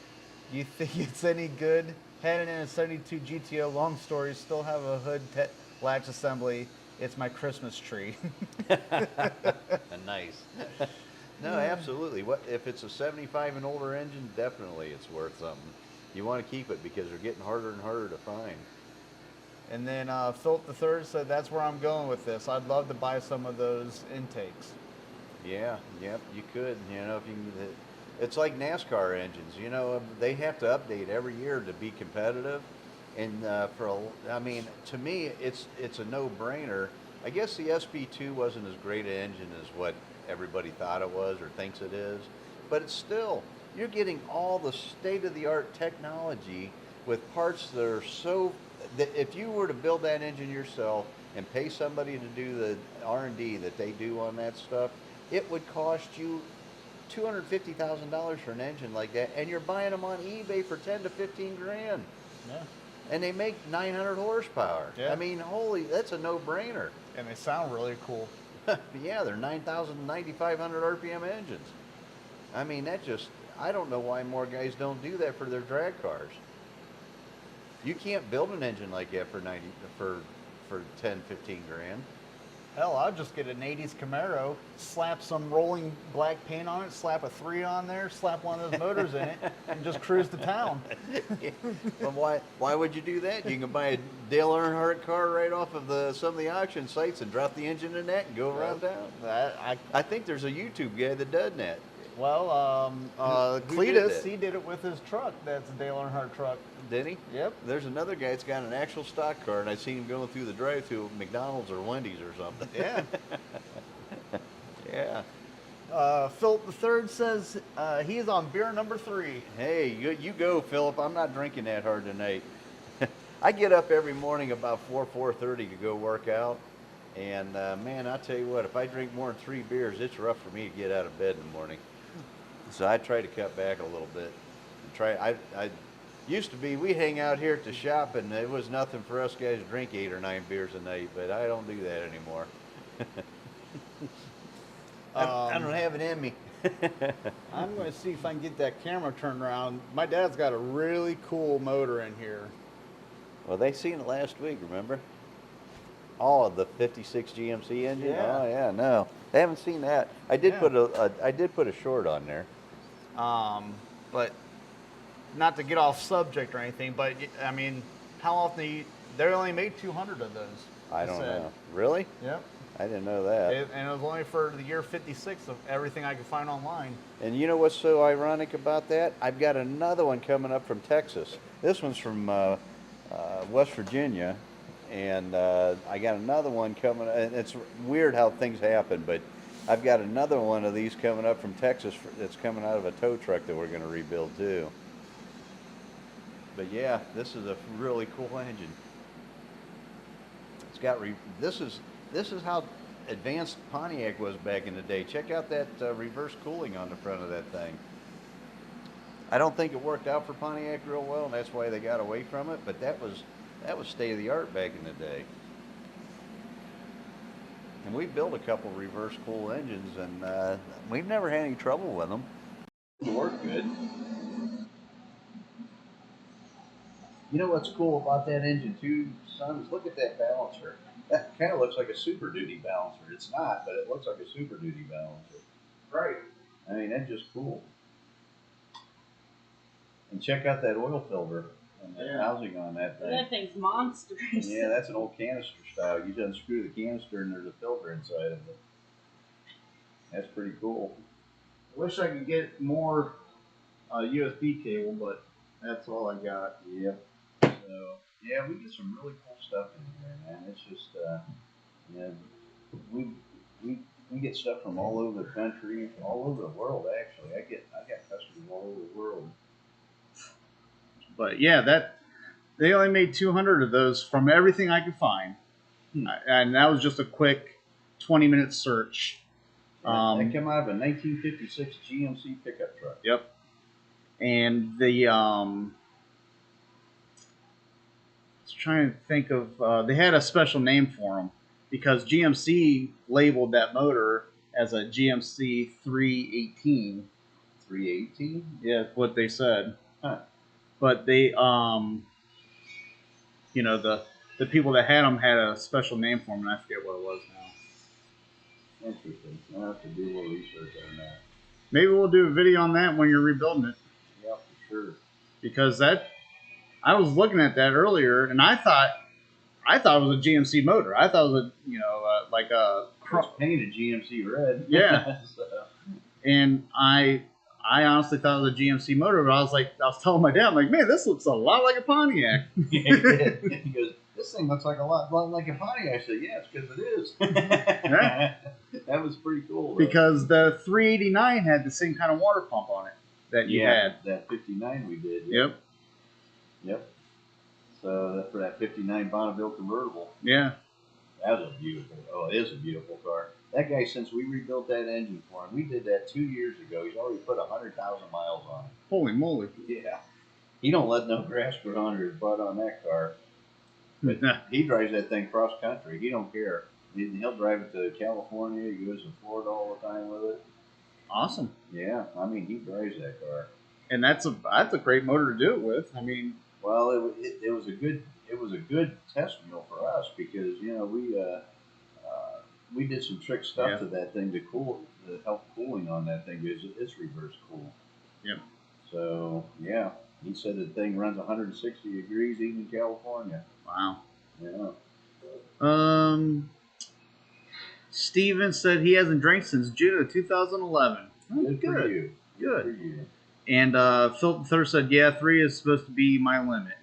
Do you think it's any good? Had it in a 72 GTO, long story, still have a hood latch assembly. It's my Christmas tree. Nice. No, absolutely. What if it's a 75 and older engine? Definitely, it's worth something. You want to keep it because they're getting harder and harder to find. And then Philip III said, that's where I'm going with this. I'd love to buy some of those intakes. Yeah, yep, you could. You know, if you, it's like NASCAR engines. You know, they have to update every year to be competitive. And I mean, to me, it's a no-brainer. I guess the SP2 wasn't as great an engine as what everybody thought it was or thinks it is, but it's still, you're getting all the state-of-the-art technology with parts that are so that if you were to build that engine yourself and pay somebody to do the R&D that they do on that stuff, it would cost you $250,000 for an engine like that, and you're buying them on eBay for 10 to 15 grand. Yeah. And they make 900 horsepower. Yeah. I mean, that's a no-brainer. And they sound really cool. Yeah, they're 9,000, 9,500 RPM engines. I mean, I don't know why more guys don't do that for their drag cars. You can't build an engine like that for 10, 15 grand. Hell, I'll just get an 80s Camaro, slap some rolling black paint on it, slap a 3 on there, slap one of those motors in it, and just cruise to town. Well, why would you do that? You can buy a Dale Earnhardt car right off of some of the auction sites and drop the engine in that and go around town. I think there's a YouTube guy that does that. Well, Who did Cletus, that? he did it with his truck. That's a Dale Earnhardt truck. Did he? Yep. There's another guy that's got an actual stock car, and I've seen him going through the drive-thru at McDonald's or Wendy's or something. Yeah. Yeah. Philip the Third says he's on beer number 3. Hey, you go, Philip. I'm not drinking that hard tonight. I get up every morning about 4:30 to go work out, and man, I tell you what, if I drink more than 3 beers, it's rough for me to get out of bed in the morning. So I try to cut back a little bit. I used to be, we'd hang out here at the shop, and it was nothing for us guys to drink 8 or 9 beers a night, but I don't do that anymore. I don't have it in me. I'm going to see if I can get that camera turned around. My dad's got a really cool motor in here. Well, they seen it last week, remember? All of the 56 GMC engine? Yeah. Oh, yeah, no. They haven't seen that. I did Yeah. put a short on there. But not to get off subject or anything, but I mean, how often they only made 200 of those. I don't said. know. Really? Yep. I didn't know that. And it was only for the year 56 of everything I could find online. And you know what's so ironic about that? I've got another one coming up from Texas. This one's from West Virginia, and I got another one coming. And it's weird how things happen, but I've got another one of these coming up from Texas that's coming out of a tow truck that we're going to rebuild too. But yeah, this is a really cool engine. It's got this is how advanced Pontiac was back in the day. Check out that reverse cooling on the front of that thing. I don't think it worked out for Pontiac real well, and that's why they got away from it. But that was state of the art back in the day. And we built a couple reverse cool engines, and we've never had any trouble with them. They work good. You know what's cool about that engine too, son, is look at that balancer. That kind of looks like a Super Duty balancer. It's not, but it looks like a Super Duty balancer. Right. I mean, that's just cool. And check out that oil filter and the housing on that thing. That thing's monstrous. Yeah, that's an old canister style. You just unscrew the canister and there's a filter inside of it. That's pretty cool. I wish I could get more USB cable, but that's all I got. Yep. So yeah, we get some really cool stuff in here, man. It's just yeah, we get stuff from all over the country, all over the world. Actually, I got customers all over the world. But yeah, they only made 200 of those from everything I could find, and that was just a quick 20-minute search. That came out of a 1956 GMC pickup truck. Yep. And the I was trying to think of they had a special name for them because GMC labeled that motor as a GMC 318. 318? Yeah, that's what they said. Huh. But they you know, the people that had them had a special name for them, and I forget what it was now. Interesting. I'll have to do a little research on that. Maybe we'll do a video on that when you're rebuilding it. Yeah, for sure. Because I was looking at that earlier, and I thought it was a GMC motor. I thought it was like a It's painted GMC red. Yeah. So. And I honestly thought it was a GMC motor, but I was telling my dad, I'm like, man, this looks a lot like a Pontiac. He goes, this thing looks like a lot like a Pontiac. I said, yeah, it's because it is. Yeah. That was pretty cool. Though. Because the 389 had the same kind of water pump on it that you had. That 59 we did. Yep. Yep. So for that 59 Bonneville convertible. Yeah. That was a beautiful. Oh, it is a beautiful car. That guy, since we rebuilt that engine for him, we did that 2 years ago. He's already put 100,000 miles on it. Holy moly. Yeah. He don't let no grass grow under his butt on that car. But he drives that thing cross country. He don't care. He'll drive it to California. He goes to Florida all the time with it. Awesome. Yeah, I mean, he drives that car. And that's a great motor to do it with. I mean, well, it was a good test mule for us because we did some trick stuff Yeah. to that thing to help cooling on that thing because it's reverse cool. Yep. So yeah, he said the thing runs 160 degrees even in California. Wow. Yeah. Steven said he hasn't drank since June of 2011. Good for you. Good. For you. And Philip III said, yeah, 3 is supposed to be my limit.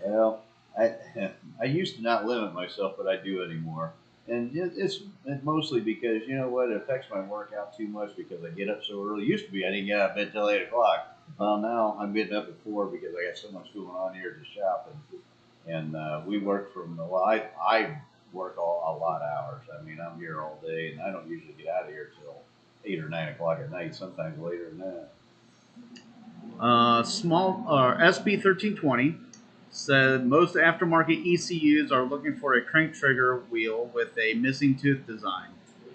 Well, I used to not limit myself, but I do anymore. And it's mostly because, you know what, it affects my workout too much because I get up so early. Used to be I didn't get out of bed till 8 o'clock. Well, now I'm getting up at 4 because I got so much going on here at the shop. And we work I work a lot of hours. I mean, I'm here all day, and I don't usually get out of here till 8 or 9 o'clock at night, sometimes later than that. SB1320 said most aftermarket ECUs are looking for a crank trigger wheel with a missing tooth design.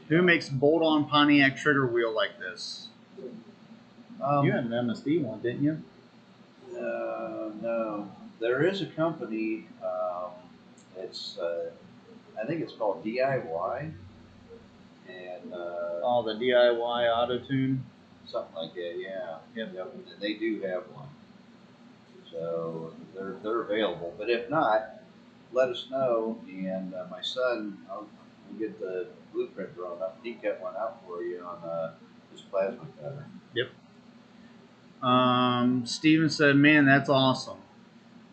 Who makes bolt-on Pontiac trigger wheel like this? You had an MSD one, didn't you? No. There is a company. It's I think it's called DIY, and The DIY auto tune. something like that. Yeah. Yep. And they do have one, so they're available. But if not, let us know. And my son, I'll get the blueprint drawn up. He cut one out for you on his plasma cutter. Yep. Steven said, man, that's awesome.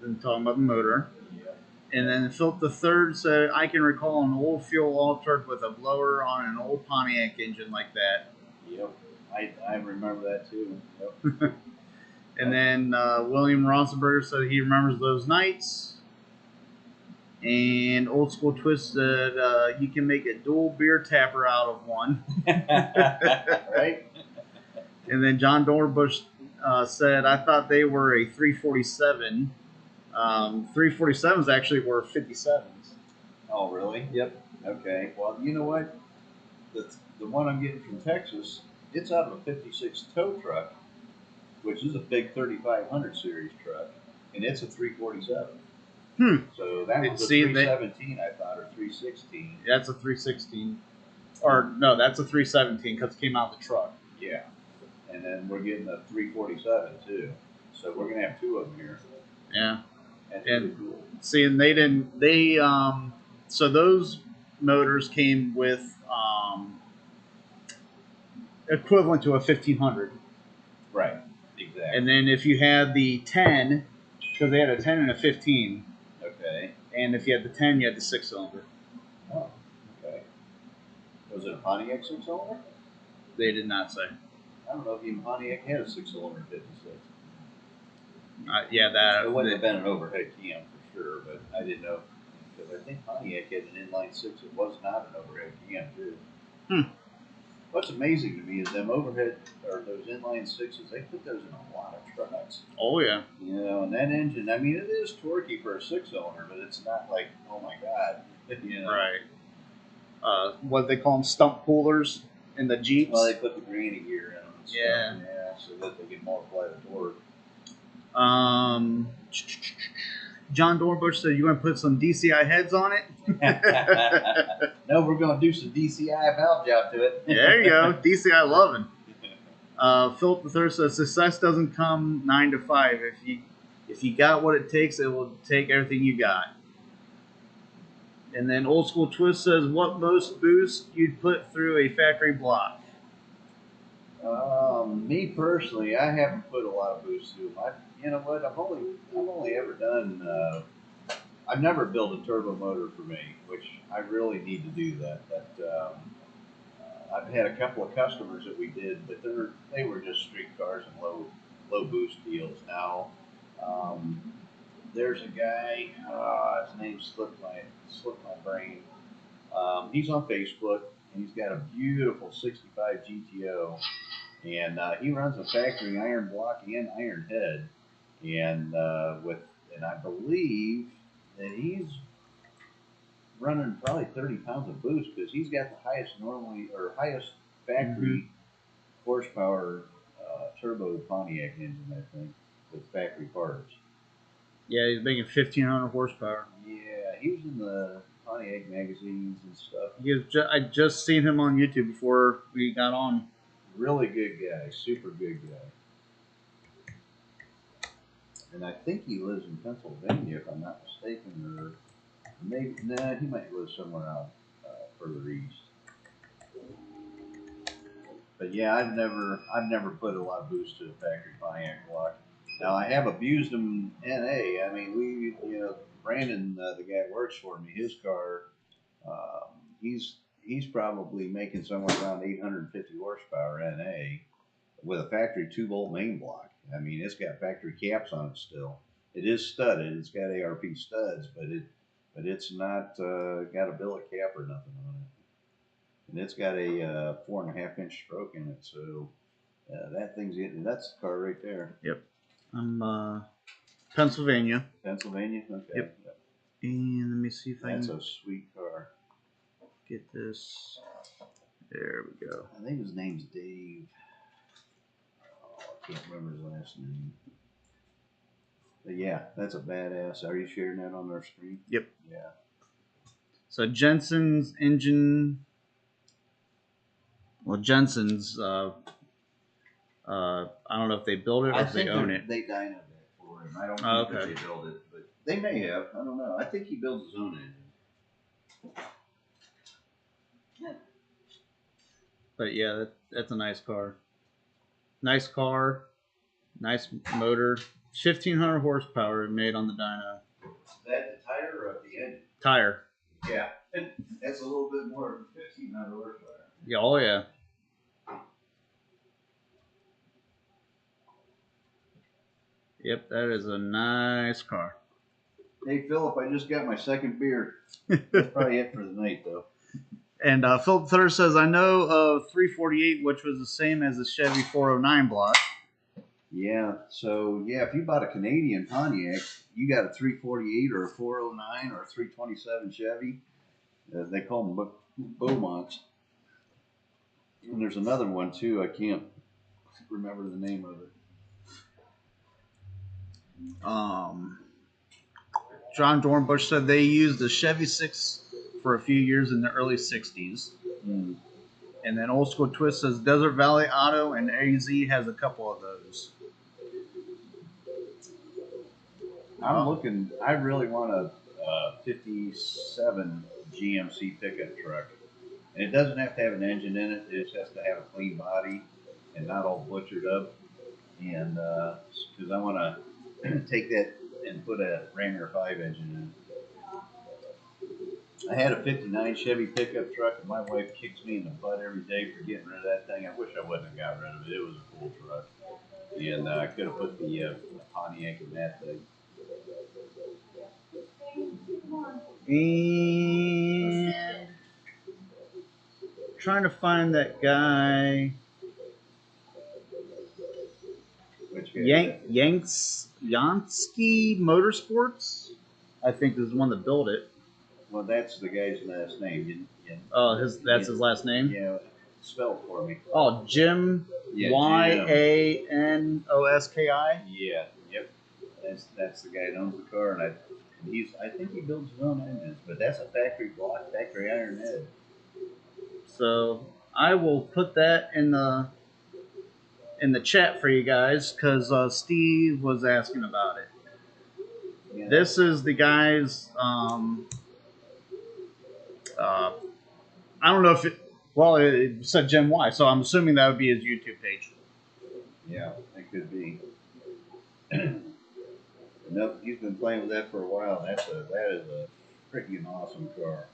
Been talking about the motor. Yeah. And then Philip III said, I can recall an old fuel altered with a blower on an old Pontiac engine like that. Yep. I remember that too. Yep. And then William Rosenberger said he remembers those nights. And Old School Twist said you can make a dual beer tapper out of one. Right? And then John Dorbush said, I thought they were a 347. 347s actually were 57s. Oh, really? Yep. Okay. Well, you know what? The one I'm getting from Texas, it's out of a 56 tow truck, which is a big 3500 series truck, and it's a 347. So that was a 317, I thought, or 316. That's a 316. Or, no, that's a 317 because it came out of the truck. Yeah. And then we're getting a 347, too. So we're going to have two of them here. Yeah. That's really cool. See, and so those motors came with equivalent to a 1500. Right. Exactly. And then if you had the 10, because they had a 10 and a 15. Okay. And if you had the 10, you had the 6-cylinder. Oh, okay. Was it a Pontiac 6-cylinder? They did not say. I don't know if even Pontiac had a 6-cylinder 56. Yeah, that. It wouldn't have been an overhead cam for sure, but I didn't know because I think Pontiac had an inline 6. It was not an overhead cam too. What's amazing to me is them overhead or those inline 6s. They put those in a lot of trucks. Oh yeah. You know, and that engine. I mean, it is torquey for a 6-cylinder, but it's not like, oh my god. You know? Right. What they call them, stump pullers in the Jeeps. Well, they put the granny gear in them. And Yeah. stuff, yeah, so that they can multiply the torque. John Dorbush said, you want to put some DCI heads on it? No, we're going to do some DCI valve job to it. There you go. DCI loving. Philip III says, success doesn't come 9 to 5. If you got what it takes, it will take everything you got. And then Old School Twist says, what most boost you'd put through a factory block? Me personally, I haven't put a lot of boost through them. You know what? I've only ever done. I've never built a turbo motor for me, which I really need to do that. I've had a couple of customers that we did, but they were just street cars and low boost deals. Now, there's a guy. His name slipped my brain. He's on Facebook, and he's got a beautiful '65 GTO. And he runs a factory iron block and iron head, and I believe that he's running probably 30 pounds of boost because he's got the highest factory horsepower turbo Pontiac engine, I think, with factory parts. Yeah, he's making 1,500 horsepower. Yeah, he was in the Pontiac magazines and stuff. I just seen him on YouTube before we got on. Really good guy, super good guy. And I think he lives in Pennsylvania, if I'm not mistaken, or maybe he might live somewhere out further east. But yeah, I've never put a lot of boost to a factory Pontiac block. Now I have abused them NA. I mean, Brandon, the guy that works for me, his car, he's probably making somewhere around 850 horsepower NA with a factory 2-volt main block. I mean, it's got factory caps on it still. It is studded. It's got ARP studs, but it's not got a billet cap or nothing on it. And it's got a 4.5-inch stroke in it. So that thing's getting. That's the car right there. Yep. I'm Pennsylvania. Pennsylvania. Okay. Yep. And let me see if That's I can a sweet car. get this. There we go. I think his name's Dave. Oh, I can't remember his last name. But yeah, that's a badass. Are you sharing that on our screen? Yep. Yeah. So Jensen's engine. Well, Jensen's. I don't know if they build it or if they own it. They dynamed it for him. I don't Oh, think that okay. they build it, but they may have. I don't know. I think he builds his own engine. But yeah, that's a nice car. Nice car, nice motor. 1,500 horsepower made on the dyno. Is that the tire or the engine? Tire. Yeah. That's a little bit more than 1,500 horsepower. Yeah, oh yeah. Yep, that is a nice car. Hey, Philip, I just got my second beer. That's probably it for the night, though. And Philip Thur says, I know of 348, which was the same as the Chevy 409 block. Yeah, so yeah, if you bought a Canadian Pontiac, you got a 348 or a 409 or a 327 Chevy. They call them Beaumonts. And there's another one too. I can't remember the name of it. John Dornbush said they used the Chevy 6 for a few years in the early 60s. Mm. And then Old School Twist says Desert Valley Auto and AZ has a couple of those. I'm looking. I really want a 57 GMC pickup truck, and it doesn't have to have an engine in it. It just has to have a clean body and not all butchered up. And because I want to take that and put a Ranger 5 engine in. I had a 59 Chevy pickup truck, and my wife kicks me in the butt every day for getting rid of that thing. I wish I wouldn't have got rid of it. It was a cool truck, and I could have put the Pontiac in that thing. And trying to find that guy. Which guy? Yansky Motorsports, I think is the one that built it. Well, that's the guy's last name. Oh, that's his last name? Yeah, spell it for me. Oh, Jim. Yeah, Yanoski. Yeah, yep. That's the guy that owns the car, and I think he builds his own engines, but that's a factory block, factory iron head. So I will put that in the chat for you guys because Steve was asking about it. Yeah. This is the guy's. I don't know if it. Well, it said Jim Y, so I'm assuming that would be his YouTube page. Yeah, it could be. Nope, he's been playing with that for a while. That is a freaking awesome car.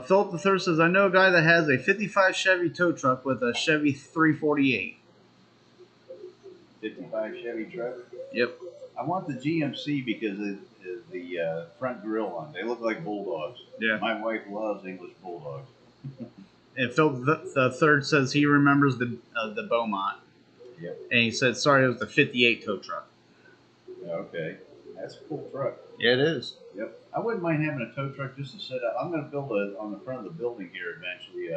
Philip III says, I know a guy that has a 55 Chevy tow truck with a Chevy 348. 55 Chevy truck. Yep. I want the GMC because of the front grille on it. They look like bulldogs. Yeah. My wife loves English bulldogs. And Philip the Third says he remembers the Beaumont. Yep. And he said, sorry, it was the 58 tow truck. Okay. That's a cool truck. Yeah, it is. Yep. I wouldn't mind having a tow truck just to set up. I'm going to build on the front of the building here eventually.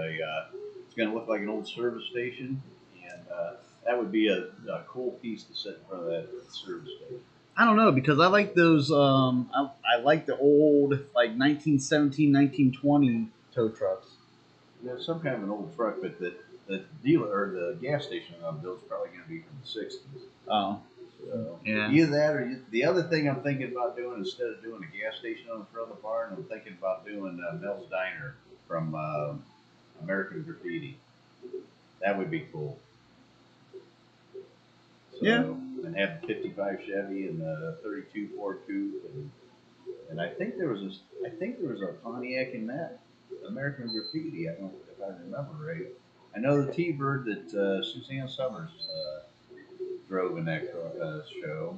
It's going to look like an old service station, and that would be a cool piece to set in front of that service station. I don't know because I like those. I like the old like 1917, 1920 tow trucks. There's some kind of an old truck, but the dealer or the gas station I'm built is probably going to be from the '60s. Oh, So yeah. either that or the other thing I'm thinking about doing instead of doing a gas station on the front of the barn, I'm thinking about doing Mel's Diner from American Graffiti. That would be cool. So, Yeah. and have the '55 Chevy and the '32 Ford Coupe, and I think there was a Pontiac in that American Graffiti. I don't if I remember right. I know the T-Bird that Suzanne Summers drove in that show.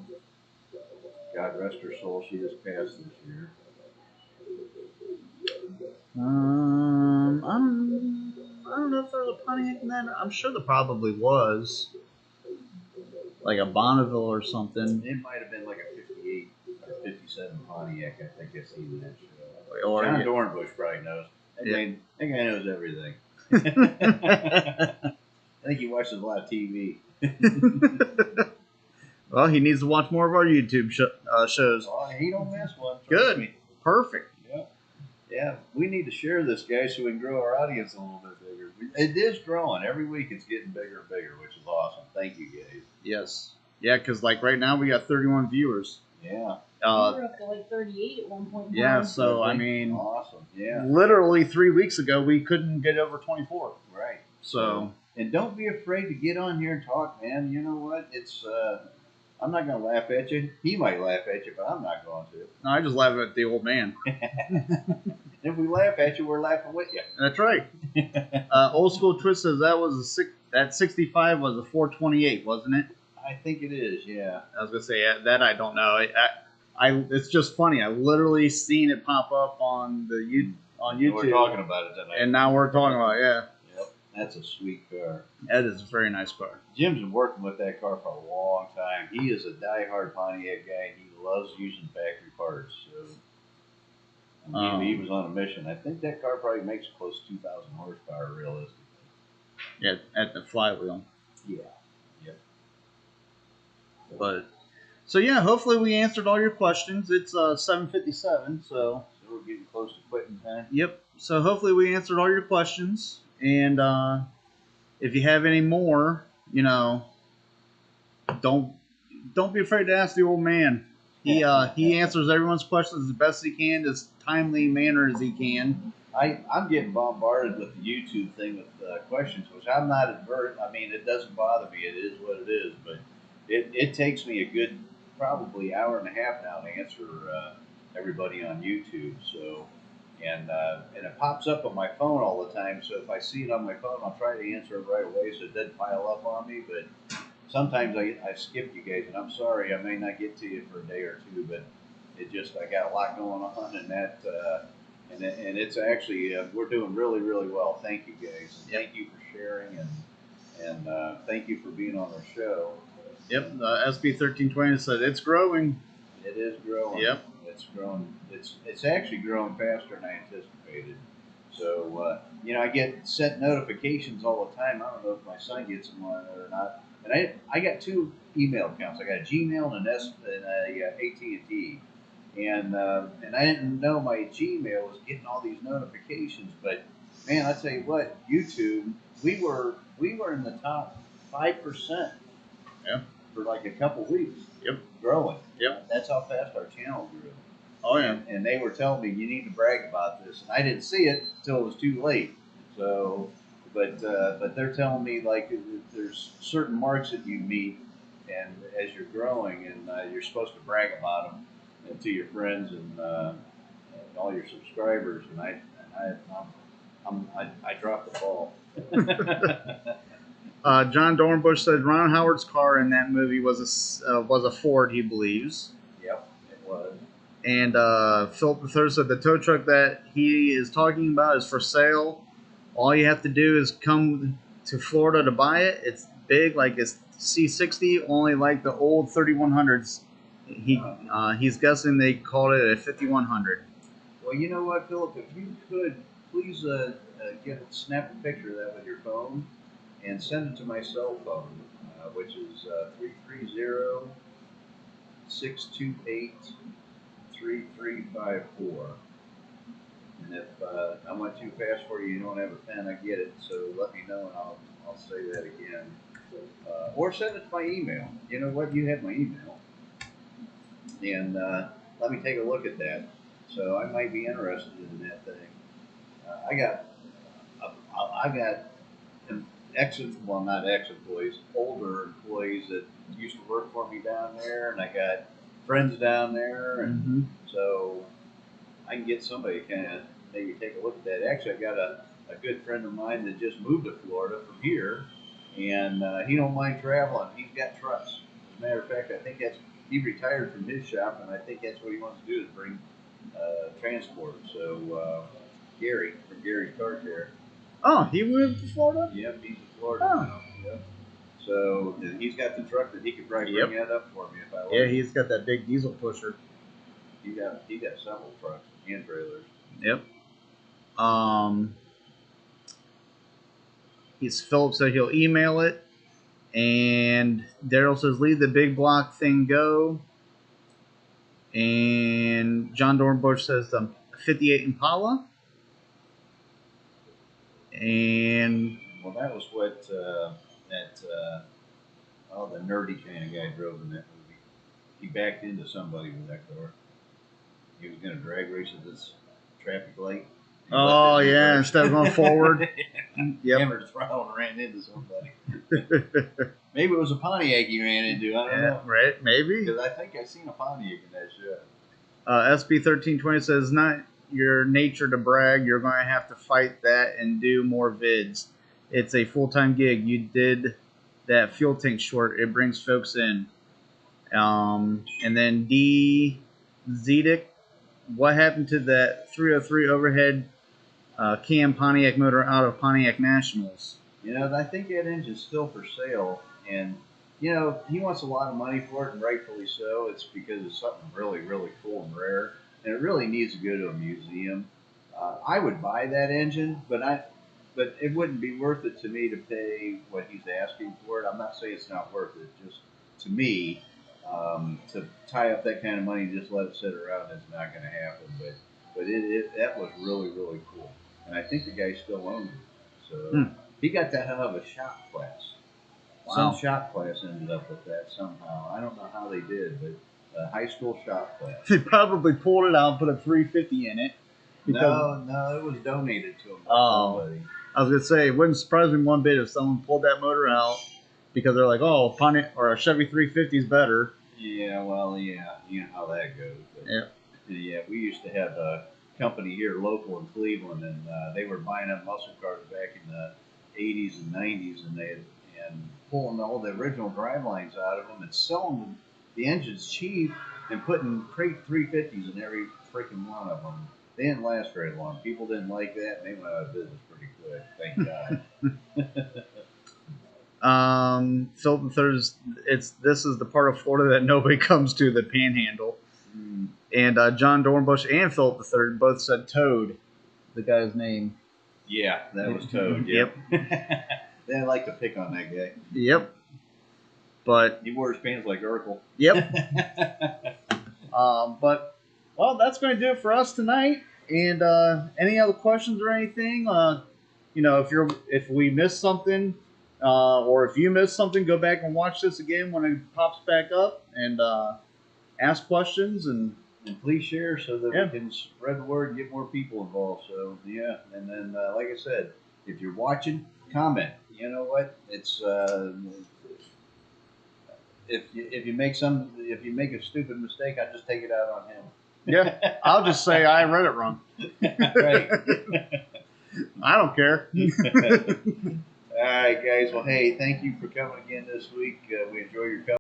God rest her soul. She just passed this year. I don't know if there was a Pontiac in that. I'm sure there probably was, like a Bonneville or something, It might have been like a '58 or '57 Pontiac. I think I seen that show. or John Dornbush probably knows. That guy knows everything. I think he watches a lot of TV. Well, he needs to watch more of our YouTube shows. Oh, he don't miss one. Good. Me. Perfect. Yeah. Yeah. We need to share this, guy, so we can grow our audience a little bit bigger. It is growing. Every week it's getting bigger and bigger, which is awesome. Thank you, guys. Yes. Yeah, because like right now we got 31 viewers. Yeah. We were up to like 38 at one point. Yeah, so I mean, awesome. Yeah. literally 3 weeks ago we couldn't get over 24. Right. So. And don't be afraid to get on here and talk, man. You know what? It's I'm not going to laugh at you. He might laugh at you, but I'm not going to. No, I just laugh at the old man. If we laugh at you, we're laughing with you. That's right. Old School Twist says that 65 was a 428, wasn't it? I think it is, yeah. I was gonna say that I don't know. It's just funny. I literally seen it pop up on YouTube. We're talking about it tonight. And now we're talking about it, yeah. Yep, that's a sweet car. That is a very nice car. Jim's been working with that car for a long time. He is a die-hard Pontiac guy. He loves using factory parts. So he was on a mission. I think that car probably makes close to 2,000 horsepower, realistically. Yeah, at the flywheel. Yeah. Yep. But so yeah, hopefully we answered all your questions. It's 7:57, so we're getting close to quitting time. Yep. So hopefully we answered all your questions, and if you have any more, don't be afraid to ask the old man. He answers everyone's questions as best he can, as timely manner as he can. I'm getting bombarded with the YouTube thing with questions, which I'm not adverse. I mean, it doesn't bother me. It is what it is, but it takes me a good probably hour and a half now to answer everybody on YouTube. So, and it pops up on my phone all the time. So if I see it on my phone, I'll try to answer it right away so it doesn't pile up on me. But sometimes I skip you guys, and I'm sorry. I may not get to you for a day or two, but I got a lot going on, and that. And it's actually we're doing really, really well. Thank you guys. And thank you for sharing, and thank you for being on our show. Yep. SB1320 said it's growing. It is growing. Yep. It's growing. It's actually growing faster than I anticipated. So I get sent notifications all the time. I don't know if my son gets them or not. And I got 2 email accounts. I got a Gmail and a AT&T. And I didn't know my Gmail was getting all these notifications, but man, I tell you what, YouTube, we were in the top 5%. Yeah. For like a couple weeks. Yep. Growing. Yep. That's how fast our channel grew. Oh yeah. And they were telling me you need to brag about this, and I didn't see it until it was too late. So, but they're telling me like there's certain marks that you meet, and as you're growing, and you're supposed to brag about them and to your friends and all your subscribers. And I dropped the ball. John Dornbush said Ron Howard's car in that movie was a Ford, he believes. Yep, it was. And Philip III said the tow truck that he is talking about is for sale. All you have to do is come to Florida to buy it. It's big, like it's C60, only like the old 3100s. He's guessing they called it a 5100. Well, you know what, Philip? If you could, please snap a picture of that with your phone and send it to my cell phone, which is 330 628-3354. And if I went too fast for you, you don't have a pen, I get it. So let me know, and I'll say that again. Or send it to my email. You know what? You have my email, and let me take a look at that. So I might be interested in that thing. I got not ex-employees, older employees that used to work for me down there, and I got friends down there, and so I can get somebody kind of maybe take a look at that. Actually, I got a good friend of mine that just moved to Florida from here, and he don't mind traveling. He's got trucks. As a matter of fact, I think he retired from his shop, and I think that's what he wants to do is bring transport. So Gary from Gary's Car Care. Oh, he moved to Florida? Yep, he's in Florida now. Yep. So he's got the truck that he could probably bring that up for me if I want. Yeah, he's got that big diesel pusher. He got several trucks and trailers. Yep. Philip said he'll email it, and Daryl says leave the big block thing go. And John Dornbush says 58 Impala. And well, that was what the nerdy kind of guy drove in that movie. He backed into somebody with that car. He was going to drag race at this traffic light. Oh yeah, instead of going forward. Yep. Hammered throttle and ran into somebody. Maybe it was a Pontiac he ran into. I don't know. Right? Maybe. Because I think I seen a Pontiac in that show. SB1320 says not your nature to brag. You're going to have to fight that and do more vids. It's a full-time gig. You did that fuel tank short. It brings folks in. And then D. Zedic, what happened to that 303 overhead cam Pontiac motor out of Pontiac Nationals? You know, I think that engine's still for sale, and you know he wants a lot of money for it, and rightfully so. It's because it's something really, really cool and rare, and it really needs to go to a museum. I would buy that engine, but it wouldn't be worth it to me to pay what he's asking for it. I'm not saying it's not worth it. Just to me, to tie up that kind of money, just let it sit around, is not going to happen. But that was really, really cool. And I think the guy still owns it. So he got that out of a shop class. Wow. Some shop class ended up with that somehow. I don't know how they did, but a high school shop class. They probably pulled it out and put a 350 in it. No, it was donated to him by somebody. I was going to say, it wouldn't surprise me one bit if someone pulled that motor out because they're like, oh, Pontiac or a Chevy 350 is better. Yeah, well, yeah, you know how that goes. But yeah, we used to have a company here local in Cleveland, and they were buying up muscle cars back in the 80s and 90s, and pulling all the original drivelines out of them and selling the engines cheap and putting crate 350s in every freaking one of them. They didn't last very long. People didn't like that, and they went out of business pretty quick. Thank God. Philip III, this is the part of Florida that nobody comes to, the Panhandle. And John Dornbush and Philip III both said Toad, the guy's name. Yeah, that was Toad. Yep. They like to pick on that guy. Yep. But he wore his pants like Urkel. Yep. But well, that's going to do it for us tonight. And any other questions or anything? You know, if we missed something, or if you missed something, go back and watch this again when it pops back up, and ask questions and please share so that we can spread the word and get more people involved. So yeah, and then like I said, if you're watching, comment. You know what? It's if you make a stupid mistake, I just take it out on him. Yeah, I'll just say I read it wrong. Right. I don't care. All right, guys. Well, hey, thank you for coming again this week. We enjoy your company.